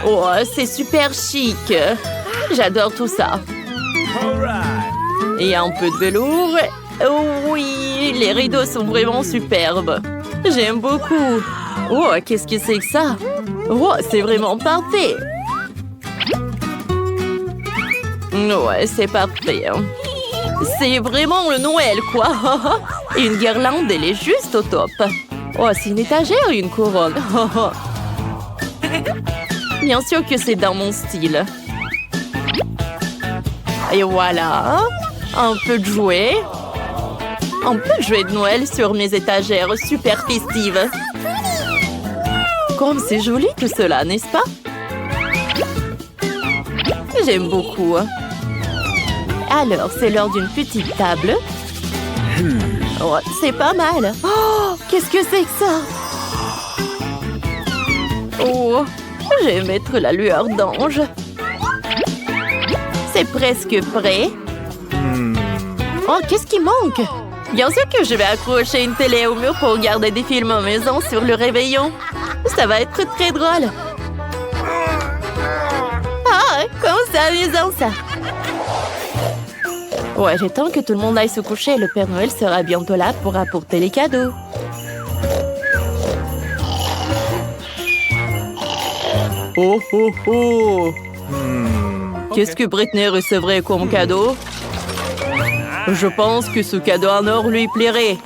Oh, c'est super chic. J'adore tout ça. Et un peu de velours. Oh oui, les rideaux sont vraiment superbes. J'aime beaucoup. Oh, qu'est-ce que c'est que ça? Oh, c'est vraiment parfait. Ouais, c'est parfait. C'est vraiment le Noël, quoi. Une guirlande, elle est juste au top. Oh, c'est une étagère ou une couronne? Bien sûr que c'est dans mon style. Et voilà. Un peu de jouets. Un peu de jouets de Noël sur mes étagères super festives. Comme c'est joli tout cela, n'est-ce pas? J'aime beaucoup. Alors, c'est l'heure d'une petite table. Oh, c'est pas mal. Oh, qu'est-ce que c'est que ça? Oh, je vais mettre la lueur d'ange. C'est presque prêt. Oh, qu'est-ce qui manque? Bien sûr que je vais accrocher une télé au mur pour regarder des films en maison sur le réveillon. Ça va être très drôle. Ah, comment c'est amusant ça. Ouais, j'ai temps que tout le monde aille se coucher. Le Père Noël sera bientôt là pour apporter les cadeaux. Oh, oh, oh. Qu'est-ce que Britney recevrait comme cadeau? Je pense que ce cadeau en or lui plairait.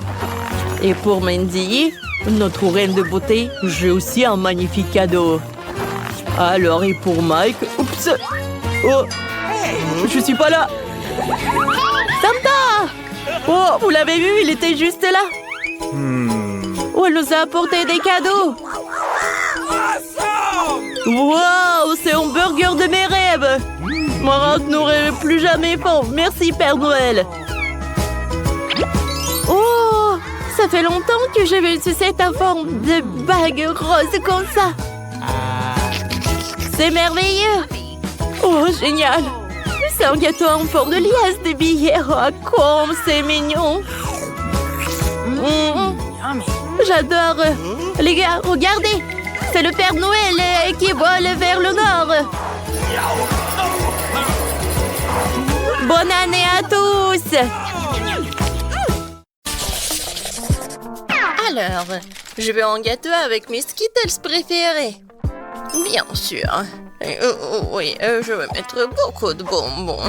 Et pour Mandy, notre reine de beauté, j'ai aussi un magnifique cadeau. Alors, et pour Mike... Oups! Oh! Je suis pas là! Santa! Oh, vous l'avez vu, il était juste là. Oh, elle nous a apporté des cadeaux. Wow, c'est un burger de mes rêves. Moi, je n'aurai plus jamais faim. Merci, Père Noël. Oh, ça fait longtemps que je veux sucer en forme de bague rose comme ça. C'est merveilleux. Oh, génial. C'est un gâteau en forme de liasse de billets. Oh, comme c'est mignon. J'adore. Les gars, regardez. C'est le Père Noël qui vole vers le nord. Bonne année à tous. Alors, je veux un gâteau avec mes Skittles préférés. Bien sûr. Oui, je vais mettre beaucoup de bonbons.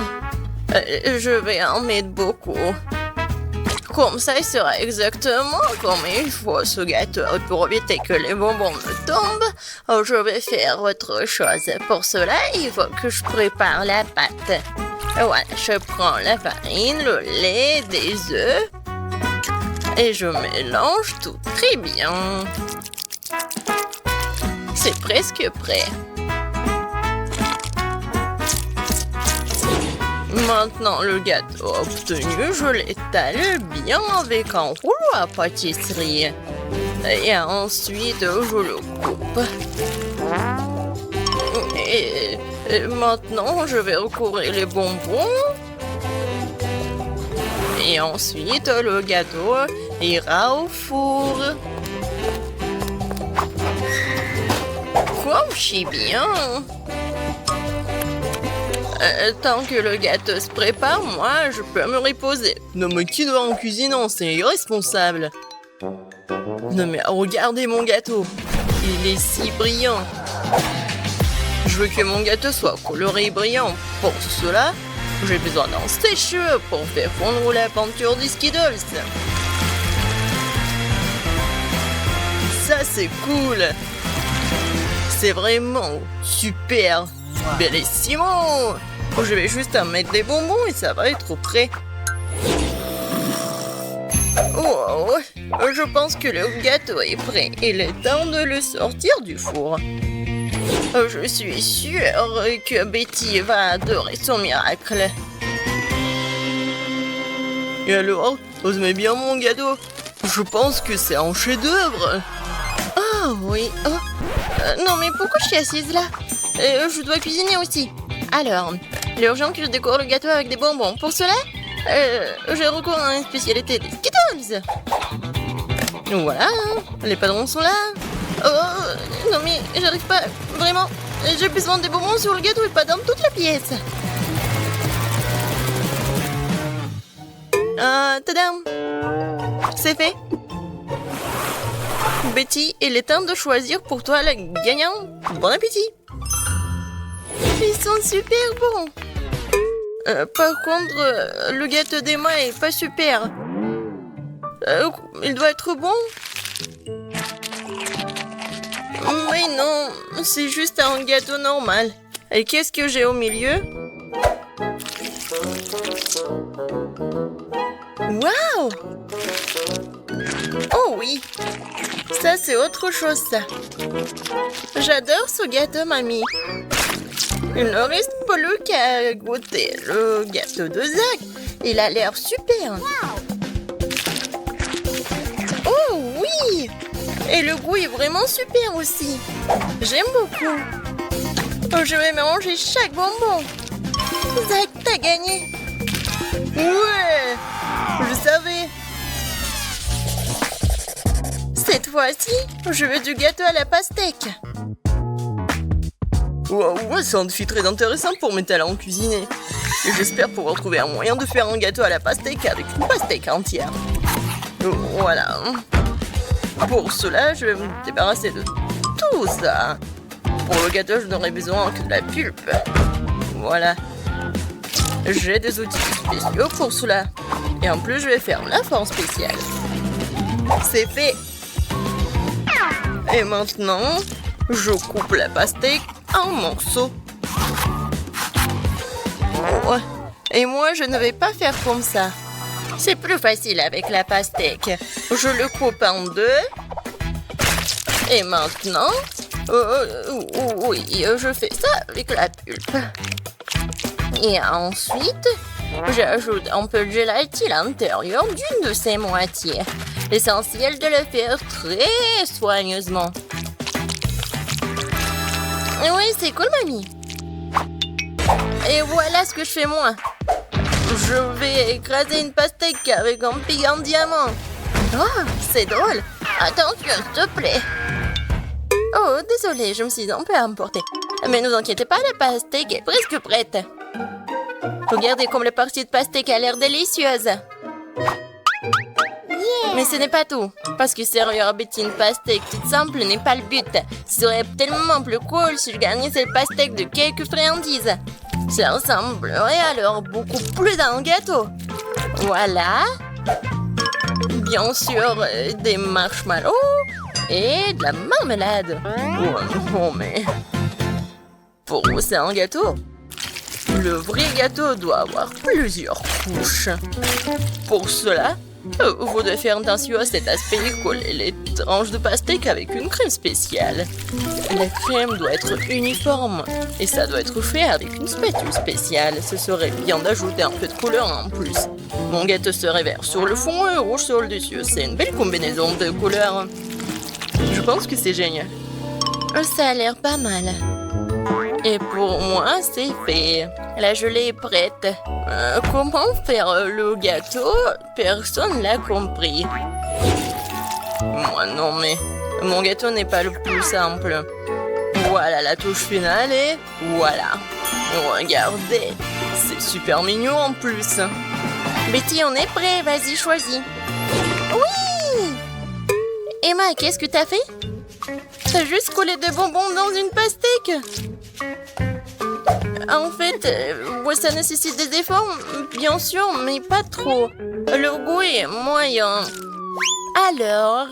Je vais en mettre beaucoup. Comme ça, il sera exactement comme il faut ce gâteau. Pour éviter que les bonbons me tombent, je vais faire autre chose. Pour cela, il faut que je prépare la pâte. Voilà, je prends la farine, le lait, des œufs. Et je mélange tout très bien. C'est C'est presque prêt. Maintenant, le gâteau obtenu, je l'étale bien avec un rouleau à pâtisserie. Et ensuite, je le coupe. Et maintenant, je vais recouvrir les bonbons. Et ensuite, le gâteau ira au four. Crunchy bien. Tant que le gâteau se prépare, moi, je peux me reposer. Non mais qui doit en cuisinant, c'est irresponsable. Non mais regardez mon gâteau. Il est si brillant. Je veux que mon gâteau soit coloré et brillant. Pour cela, j'ai besoin d'un sèche-cheveux pour faire fondre la peinture des Skittles. Ça, c'est cool. C'est vraiment super. Bellissimo. Je vais juste en mettre des bonbons et ça va être prêt. Oh, je pense que le gâteau est prêt. Il est temps de le sortir du four. Je suis sûre que Betty va adorer son miracle. Et alors, vous aimez bien mon gâteau? Je pense que c'est un chef-d'œuvre. Ah oui. Non mais pourquoi je suis assise là? Je dois cuisiner aussi. Alors, il est urgent que je décore le gâteau avec des bonbons. Pour cela, j'ai recours à une spécialité des Skittles. Voilà, les padrons sont là. Oh, non mais j'arrive pas, vraiment. J'ai besoin des bonbons sur le gâteau et pas dans toute la pièce. Tadam! C'est fait. Betty, il est temps de choisir pour toi le gagnant. Bon appétit! Ils sont super bons. Par contre, le gâteau d'Emma est pas super. Il doit être bon. Mais non, c'est juste un gâteau normal. Et qu'est-ce que j'ai au milieu? Waouh! Oh oui! Ça, c'est autre chose, ça. J'adore ce gâteau, mamie. Il ne reste plus qu'à goûter le gâteau de Zach. Il a l'air super. Oh oui! Et le goût est vraiment super aussi. J'aime beaucoup. Je vais manger chaque bonbon. Zach, t'as gagné. Ouais! Je savais. Cette fois-ci, je veux du gâteau à la pastèque. Wow, c'est un défi très intéressant pour mes talents en cuisiner. Et j'espère pouvoir trouver un moyen de faire un gâteau à la pastèque avec une pastèque entière. Voilà. Pour cela, je vais me débarrasser de tout ça. Pour le gâteau, je n'aurai besoin que de la pulpe. Voilà. J'ai des outils spéciaux pour cela. Et en plus, je vais faire la forme spéciale. C'est fait. Et maintenant, je coupe la pastèque en morceaux. Oh. Et moi, je ne vais pas faire comme ça. C'est plus facile avec la pastèque. Je le coupe en deux. Et maintenant, oui, je fais ça avec la pulpe. Et ensuite, j'ajoute un peu de gélatine à l'intérieur d'une de ces moitiés. L'essentiel de le faire très soigneusement. Oui, c'est cool, mamie. Et voilà ce que je fais moi. Je vais écraser une pastèque avec un pic en diamant. Oh, c'est drôle. Attention, s'il te plaît. Oh, désolée, je me suis un peu emportée. Mais ne vous inquiétez pas, la pastèque est presque prête. Regardez comme la partie de pastèque a l'air délicieuse. Mais ce n'est pas tout. Parce que servir à Betty une pastèque toute simple n'est pas le but. Ce serait tellement plus cool si je gagnais cette pastèque de quelques friandises. Ça ressemblerait alors beaucoup plus à un gâteau. Voilà. Bien sûr, des marshmallows et de la marmelade. Oh, mais... Pour vous, c'est un gâteau. Le vrai gâteau doit avoir plusieurs couches. Pour cela, Vous devez faire attention à cet aspect et coller les tranches de pastèque avec une crème spéciale. La crème doit être uniforme et ça doit être fait avec une spatule spéciale. Ce serait bien d'ajouter un peu de couleur en plus. Mon gâteau serait vert sur le fond et rouge sur le dessus. C'est une belle combinaison de couleurs. Je pense que c'est génial. Ça a l'air pas mal. Et pour moi, c'est fait. La gelée est prête. Comment faire le gâteau? Personne l'a compris. Moi non, mais mon gâteau n'est pas le plus simple. Voilà la touche finale et voilà. Regardez, c'est super mignon en plus. Betty, on est prêt, vas-y, choisis. Oui! Emma, qu'est-ce que t'as fait? T'as juste collé des bonbons dans une pastèque. En fait, ça nécessite des efforts, bien sûr, mais pas trop. Le goût est moyen. Alors...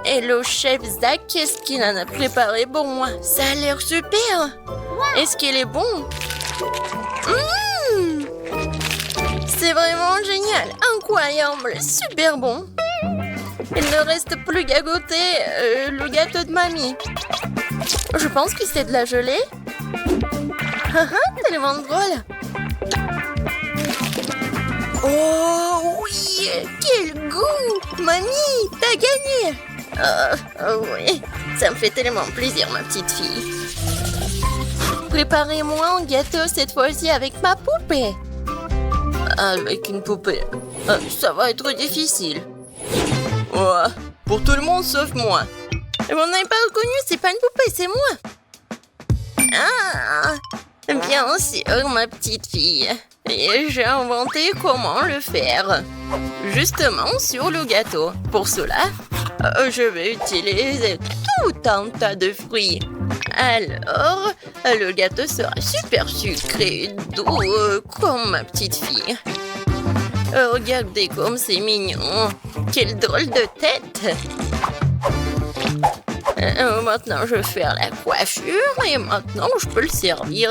Et le chef Zach, qu'est-ce qu'il en a préparé pour moi? Ça a l'air super. Est-ce qu'il est bon? C'est vraiment génial, incroyable, super bon. Il ne reste plus qu'à goûter le gâteau de mamie. Je pense que c'est de la gelée. Tellement drôle. Oh oui, quel goût! Mamie, t'as gagné! Oui, ça me fait tellement plaisir, ma petite fille. Préparez-moi un gâteau cette fois-ci avec ma poupée. Avec une poupée, ça va être difficile. Ouais, pour tout le monde sauf moi. Vous n'avez pas reconnu, c'est pas une poupée, c'est moi. Ah, bien sûr, ma petite fille. Et j'ai inventé comment le faire. Justement sur le gâteau. Pour cela, je vais utiliser tout un tas de fruits. Alors, le gâteau sera super sucré, doux, comme ma petite fille. Regardez comme c'est mignon. Quelle drôle de tête. Maintenant, je vais faire la coiffure et maintenant, je peux le servir.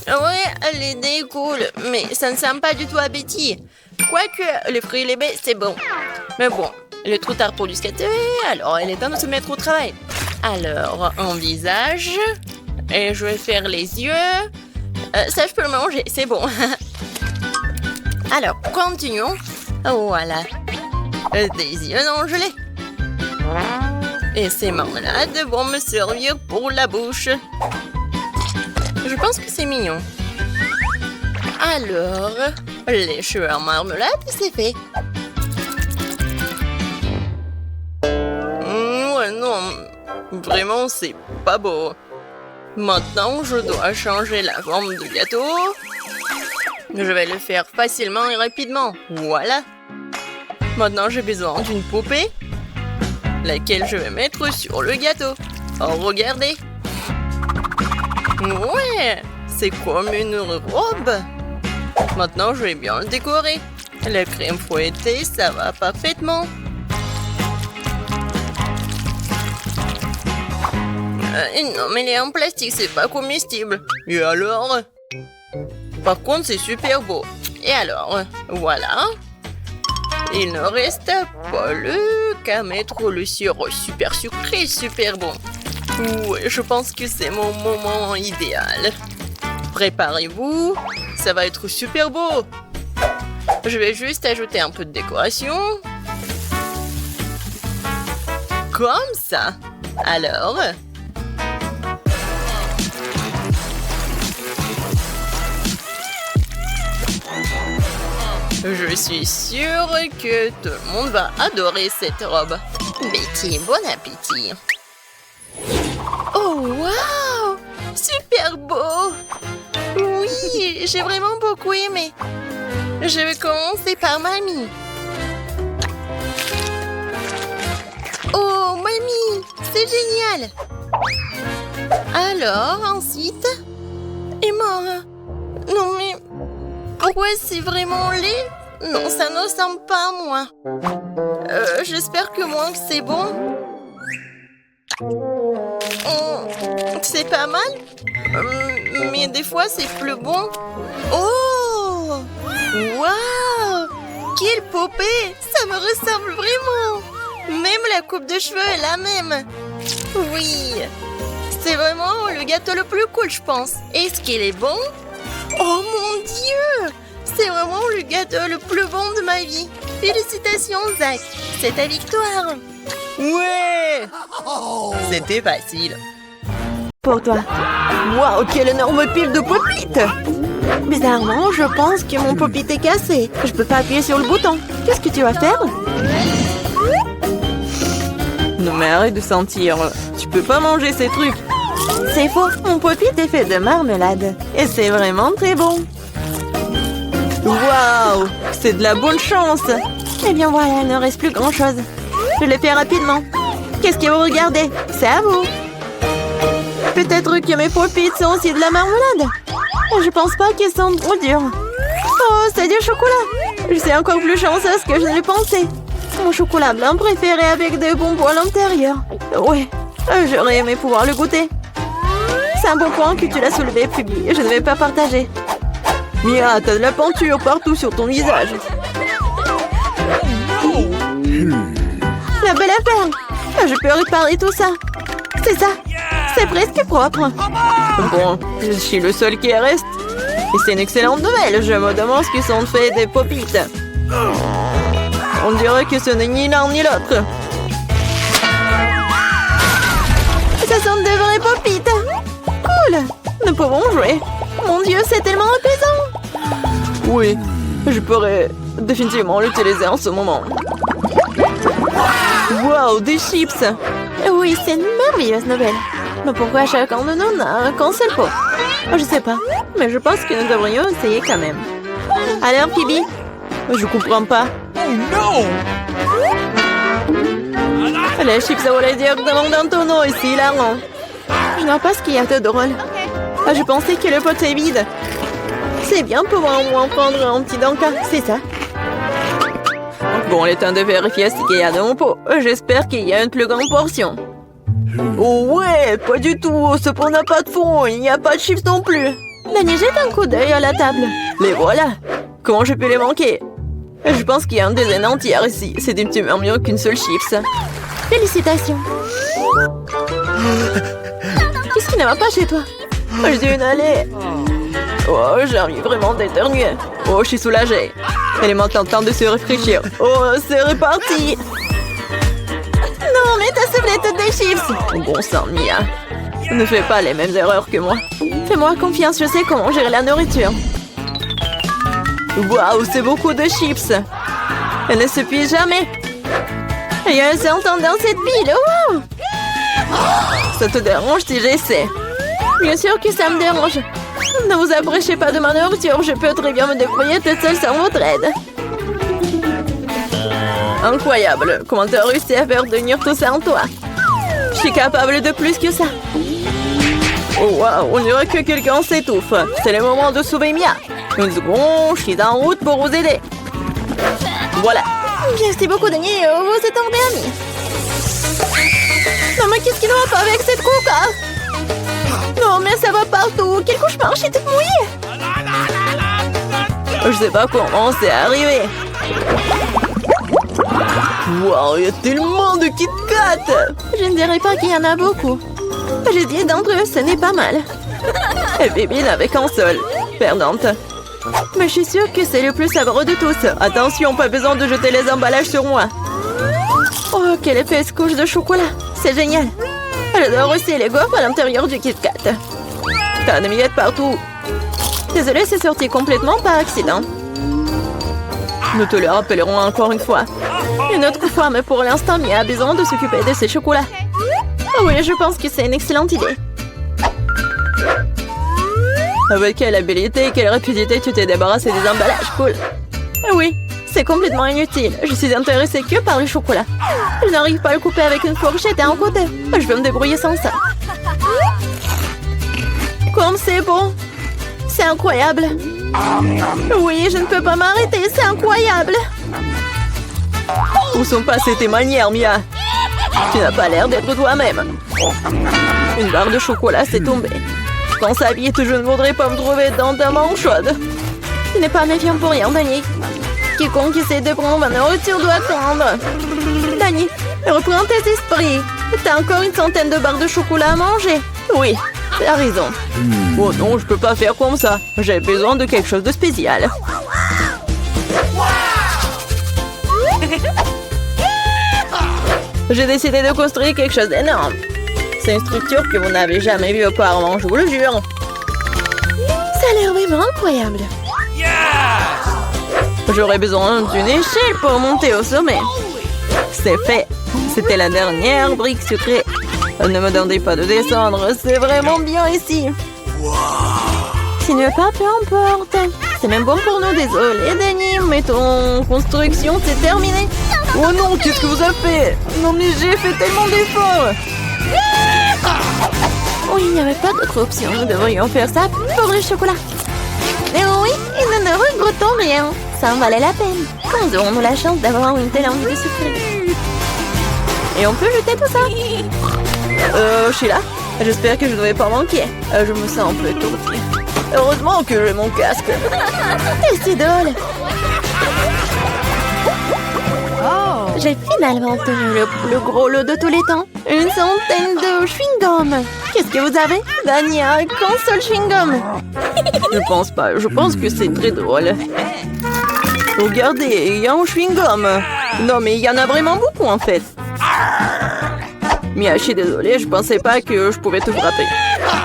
Ouais, l'idée est cool, mais ça ne sent pas du tout à Betty. Quoique, les fruits et les baies, c'est bon. Mais bon, il est trop tard pour du skater, alors il est temps de se mettre au travail. Alors, un visage, et je vais faire les yeux. Ça, je peux le manger, c'est bon. Alors, continuons. Voilà. Des yeux en gelée. Et ces marmelades vont me servir pour la bouche. Je pense que c'est mignon. Alors, les cheveux en marmelade, c'est fait. Ouais, non, vraiment, c'est pas beau. Maintenant, je dois changer la forme du gâteau. Je vais le faire facilement et rapidement. Voilà. Maintenant, j'ai besoin d'une poupée, laquelle je vais mettre sur le gâteau. Oh, regardez. Ouais, c'est comme une robe. Maintenant, je vais bien le décorer. La crème fouettée, ça va parfaitement. Non, mais elle est en plastique, c'est pas comestible. Et alors? Par contre, c'est super beau. Et alors, voilà. Il ne reste plus qu'à mettre le sirop super sucré, super bon. Ouais, je pense que c'est mon moment idéal. Préparez-vous, ça va être super beau. Je vais juste ajouter un peu de décoration. Comme ça. Alors... Je suis sûre que tout le monde va adorer cette robe. Betty, bon appétit. Oh, waouh! Super beau! Oui, j'ai vraiment beaucoup aimé. Je vais commencer par mamie. Oh, mamie, c'est génial! Alors, ensuite... Emma... Non, mais... Pourquoi c'est vraiment laid? Non, ça ne ressemble pas à moi. J'espère que moi, c'est bon. C'est pas mal. Mais des fois, c'est plus bon. Oh! Waouh! Quelle poupée! Ça me ressemble vraiment! Même la coupe de cheveux est la même! Oui! C'est vraiment le gâteau le plus cool, je pense. Est-ce qu'il est bon? Oh mon Dieu! C'est vraiment le gâteau le plus bon de ma vie! Félicitations, Zach! C'est ta victoire! Ouais! C'était facile. Pour toi. Waouh, quelle énorme pile de pop-it! Bizarrement, je pense que mon pop-it est cassé. Je peux pas appuyer sur le bouton. Qu'est-ce que tu vas faire? Non mais arrête de sentir. Tu peux pas manger ces trucs. C'est faux. Mon pop-it est fait de marmelade. Et c'est vraiment très bon. Waouh! C'est de la bonne chance. Eh bien voilà, il ne reste plus grand-chose. Je le fais rapidement. Qu'est-ce que vous regardez? C'est à vous. Peut-être que mes pop-it sont aussi de la marmelade. Je pense pas qu'ils sont trop durs. Oh, c'est du chocolat. Je suis encore plus chanceuse que je ne le pensais. Mon chocolat blanc préféré avec des bonbons à l'intérieur. Ouais, j'aurais aimé pouvoir le goûter. C'est un bon point que tu l'as soulevé, Phoebe. Je ne vais pas partager. Mia, t'as de la peinture partout sur ton visage. La belle affaire. Je peux réparer tout ça. C'est ça. C'est presque propre. Bon, je suis le seul qui reste. Et c'est une excellente nouvelle. Je me demande ce qu'ils sont faits des pop-it. On dirait que ce n'est ni l'un ni l'autre. Ce sont de vrais pop-it. Cool. Nous pouvons jouer. Mon Dieu, c'est tellement apaisant. Oui, je pourrais définitivement l'utiliser en ce moment. Wow, des chips. Oui, c'est une merveilleuse nouvelle. Mais pourquoi chacun de nous n'a qu'un seul pot? Je sais pas, mais je pense que nous devrions essayer quand même. Alors, Phoebe? Je comprends pas. Oh non! Les chips volaient directement dans ton eau ici, là, non? Je n'en pas ce qu'il y a de drôle. Je pensais que le pot est vide. C'est bien pour au moins prendre un petit danka, c'est ça? Bon, il est temps de vérifier ce qu'il y a dans mon pot. J'espère qu'il y a une plus grande portion. Oh ouais, pas du tout. Ce pot n'a pas de fond. Il n'y a pas de chips non plus. Dani, jette un coup d'œil à la table. Les voilà. Comment je peux les manquer? Je pense qu'il y a une dizaine entière ici. C'est un petit peu mieux qu'une seule chips. Félicitations. Qu'est-ce qui ne va pas chez toi? Je dis une allée. Oh, j'ai envie vraiment d'éternuer. Oh, je suis soulagée. Elle est maintenant temps de se rafraîchir. Oh, c'est reparti. Non, mais ta soufflé toutes des chips. Bon sang, Mia. Ne fais pas les mêmes erreurs que moi. Fais-moi confiance, je sais comment gérer la nourriture. Waouh, c'est beaucoup de chips. Elle ne suffit jamais. Il y a un serpent dans cette pile. Wow! Ça te dérange si j'essaie? Bien sûr que ça me dérange. Ne vous approchez pas de ma nourriture. Je peux très bien me débrouiller toute seule sans votre aide. Incroyable. Comment t'as réussi à faire tenir tout ça en toi? Je suis capable de plus que ça. Oh waouh, on dirait que quelqu'un s'étouffe. C'est le moment de sauver Mia. Une seconde, je suis en route pour vous aider. Voilà. Merci beaucoup, Dani. Vous êtes tombés amis. Non, mais qu'est-ce qui ne va pas avec cette coca? Non, mais ça va partout. Quel cauchemar, je suis toute mouillée. Je sais pas comment c'est arrivé. Wow, il y a tellement de Kit Kat. Je ne dirais pas qu'il y en a beaucoup. J'ai dit d'entre eux, ce n'est pas mal. Et Bibi n'avait qu'un seul. Perdante. Mais je suis sûre que c'est le plus savoureux de tous. Attention, pas besoin de jeter les emballages sur moi. Oh, quelle épaisse couche de chocolat. C'est génial. J'adore aussi les gaufres à l'intérieur du Kit Kat. T'as des miettes partout. Désolée, c'est sorti complètement par accident. Nous te le rappellerons encore une fois. Une autre fois, mais pour l'instant, Mia a besoin de s'occuper de ses chocolats. Oh oui, je pense que c'est une excellente idée. Avec quelle habilité et quelle rapidité tu t'es débarrassé des emballages, cool. Oui, c'est complètement inutile. Je suis intéressée que par le chocolat. Je n'arrive pas à le couper avec une fourchette et un côté. Je vais me débrouiller sans ça. Comme c'est bon. C'est incroyable. Oui, je ne peux pas m'arrêter, c'est incroyable. Où sont passées tes manières, Mia? Tu n'as pas l'air d'être toi-même. Une barre de chocolat s'est tombée. Quand ça vite, je ne voudrais pas me trouver dans ta main chaude. Tu n'es pas méfiant pour rien, Dani. Quiconque essaie de prendre ma nourriture doit attendre. Danny, reprends tes esprits. T'as encore une centaine de barres de chocolat à manger. Oui, t'as raison. Oh non, je peux pas faire comme ça. J'ai besoin de quelque chose de spécial. J'ai décidé de construire quelque chose d'énorme. C'est une structure que vous n'avez jamais vue auparavant, je vous le jure. Ça a l'air vraiment incroyable. J'aurais besoin d'une échelle pour monter au sommet. C'est fait. C'était la dernière brique sucrée. Ne me demandez pas de descendre, c'est vraiment bien ici. Tu ne veux pas, peu importe. C'est même bon pour nous, désolé, Danny, mais ton construction, c'est terminé. Oh non, qu'est-ce que vous avez fait? Non mais j'ai fait tellement d'efforts. Oui, il n'y avait pas d'autre option. Nous devrions faire ça pour le chocolat. Mais oui, et nous ne regrettons rien. Ça en valait la peine. Quand aurons-nous la chance d'avoir une telle envie de souffrir? Et on peut jeter tout ça. Sheila, j'espère que je ne vais pas manquer. Je me sens un peu étourdie. Heureusement que j'ai mon casque. C'est drôle. J'ai finalement obtenu le plus gros lot de tous les temps. Une centaine de chewing-gum. Qu'est-ce que vous avez? Danny a un seul chewing-gum. Je pense pas. Je pense que c'est très drôle. Regardez, il y a un chewing-gum. Non, mais il y en a vraiment beaucoup en fait. Mia, je suis désolée, je pensais pas que je pouvais te frapper.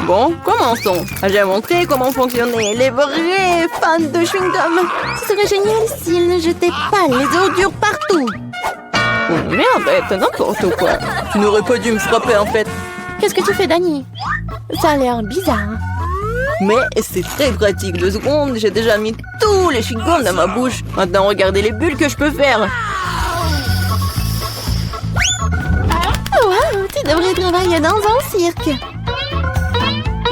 Bon, commençons. J'ai montré comment fonctionnaient les vrais fans de chewing-gum. Ce serait génial s'ils ne jetaient pas les ordures partout. Oh, merde, n'importe quoi. Tu n'aurais pas dû me frapper en fait. Qu'est-ce que tu fais, Danny? Ça a l'air bizarre. Mais c'est très pratique. 2 secondes, j'ai déjà mis tous les chewing-gums dans ma bouche. Maintenant, regardez les bulles que je peux faire. Wow, tu devrais travailler dans un cirque.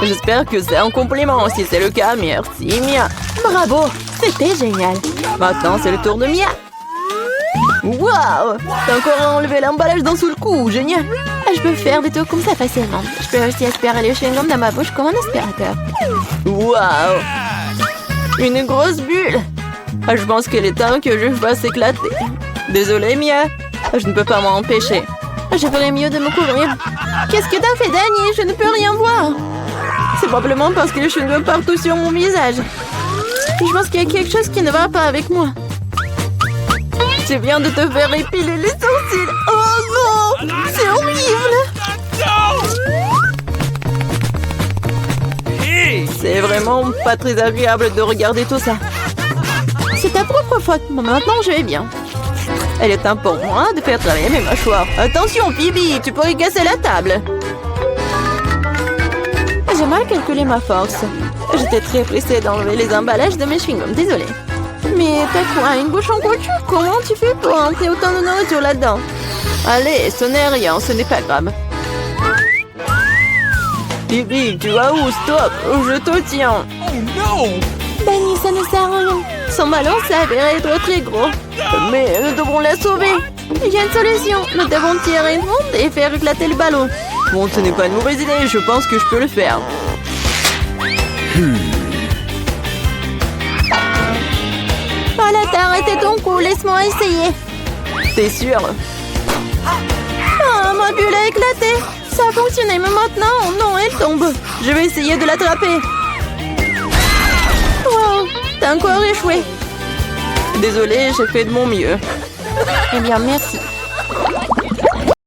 J'espère que c'est un compliment. Si c'est le cas, merci Mia. Bravo, c'était génial. Maintenant, c'est le tour de Mia. Waouh! T'as encore enlevé l'emballage d'un seul coup, génial! Je peux faire des trucs comme ça facilement. Je peux aussi aspirer les chewing-gums dans ma bouche comme un aspirateur. Waouh! Une grosse bulle! Je pense qu'il est temps que je fasse éclater. Désolée, Mia. Je ne peux pas m'en empêcher. Je ferais mieux de me couvrir. Qu'est-ce que t'as fait, Danny? Je ne peux rien voir. C'est probablement parce que les chewing-gums partout sur mon visage. Je pense qu'il y a quelque chose qui ne va pas avec moi. Tu viens de te faire épiler les sourcils. Oh non! C'est horrible! C'est vraiment pas très agréable de regarder tout ça. C'est ta propre faute. Maintenant, je vais bien. Elle est temps pour moi de faire travailler mes mâchoires. Attention, Phoebe, tu pourrais casser la table. J'ai mal calculé ma force. J'étais très pressée d'enlever les emballages de mes chewing-gums. Désolée. Mais t'as quoi, une bouche en couture? Comment tu fais pour entrer autant de nourriture là-dedans? Allez, ce n'est rien, ce n'est pas grave. Phoebe, tu vas où? Stop, je te tiens. Oh non! Danny, ça ne sert à rien. Son ballon s'avérait être très gros. Mais nous devrons la sauver. Il y a une solution. Nous devons tirer une ronde et faire éclater le ballon. Bon, ce n'est pas une mauvaise idée, je pense que je peux le faire. Voilà, t'as arrêté ton coup, laisse-moi essayer. T'es sûr? Ah, ma bulle a éclaté. Ça a fonctionné, mais maintenant, non, elle tombe. Je vais essayer de l'attraper. Wow, t'as encore échoué. Désolée, j'ai fait de mon mieux. Eh bien, merci.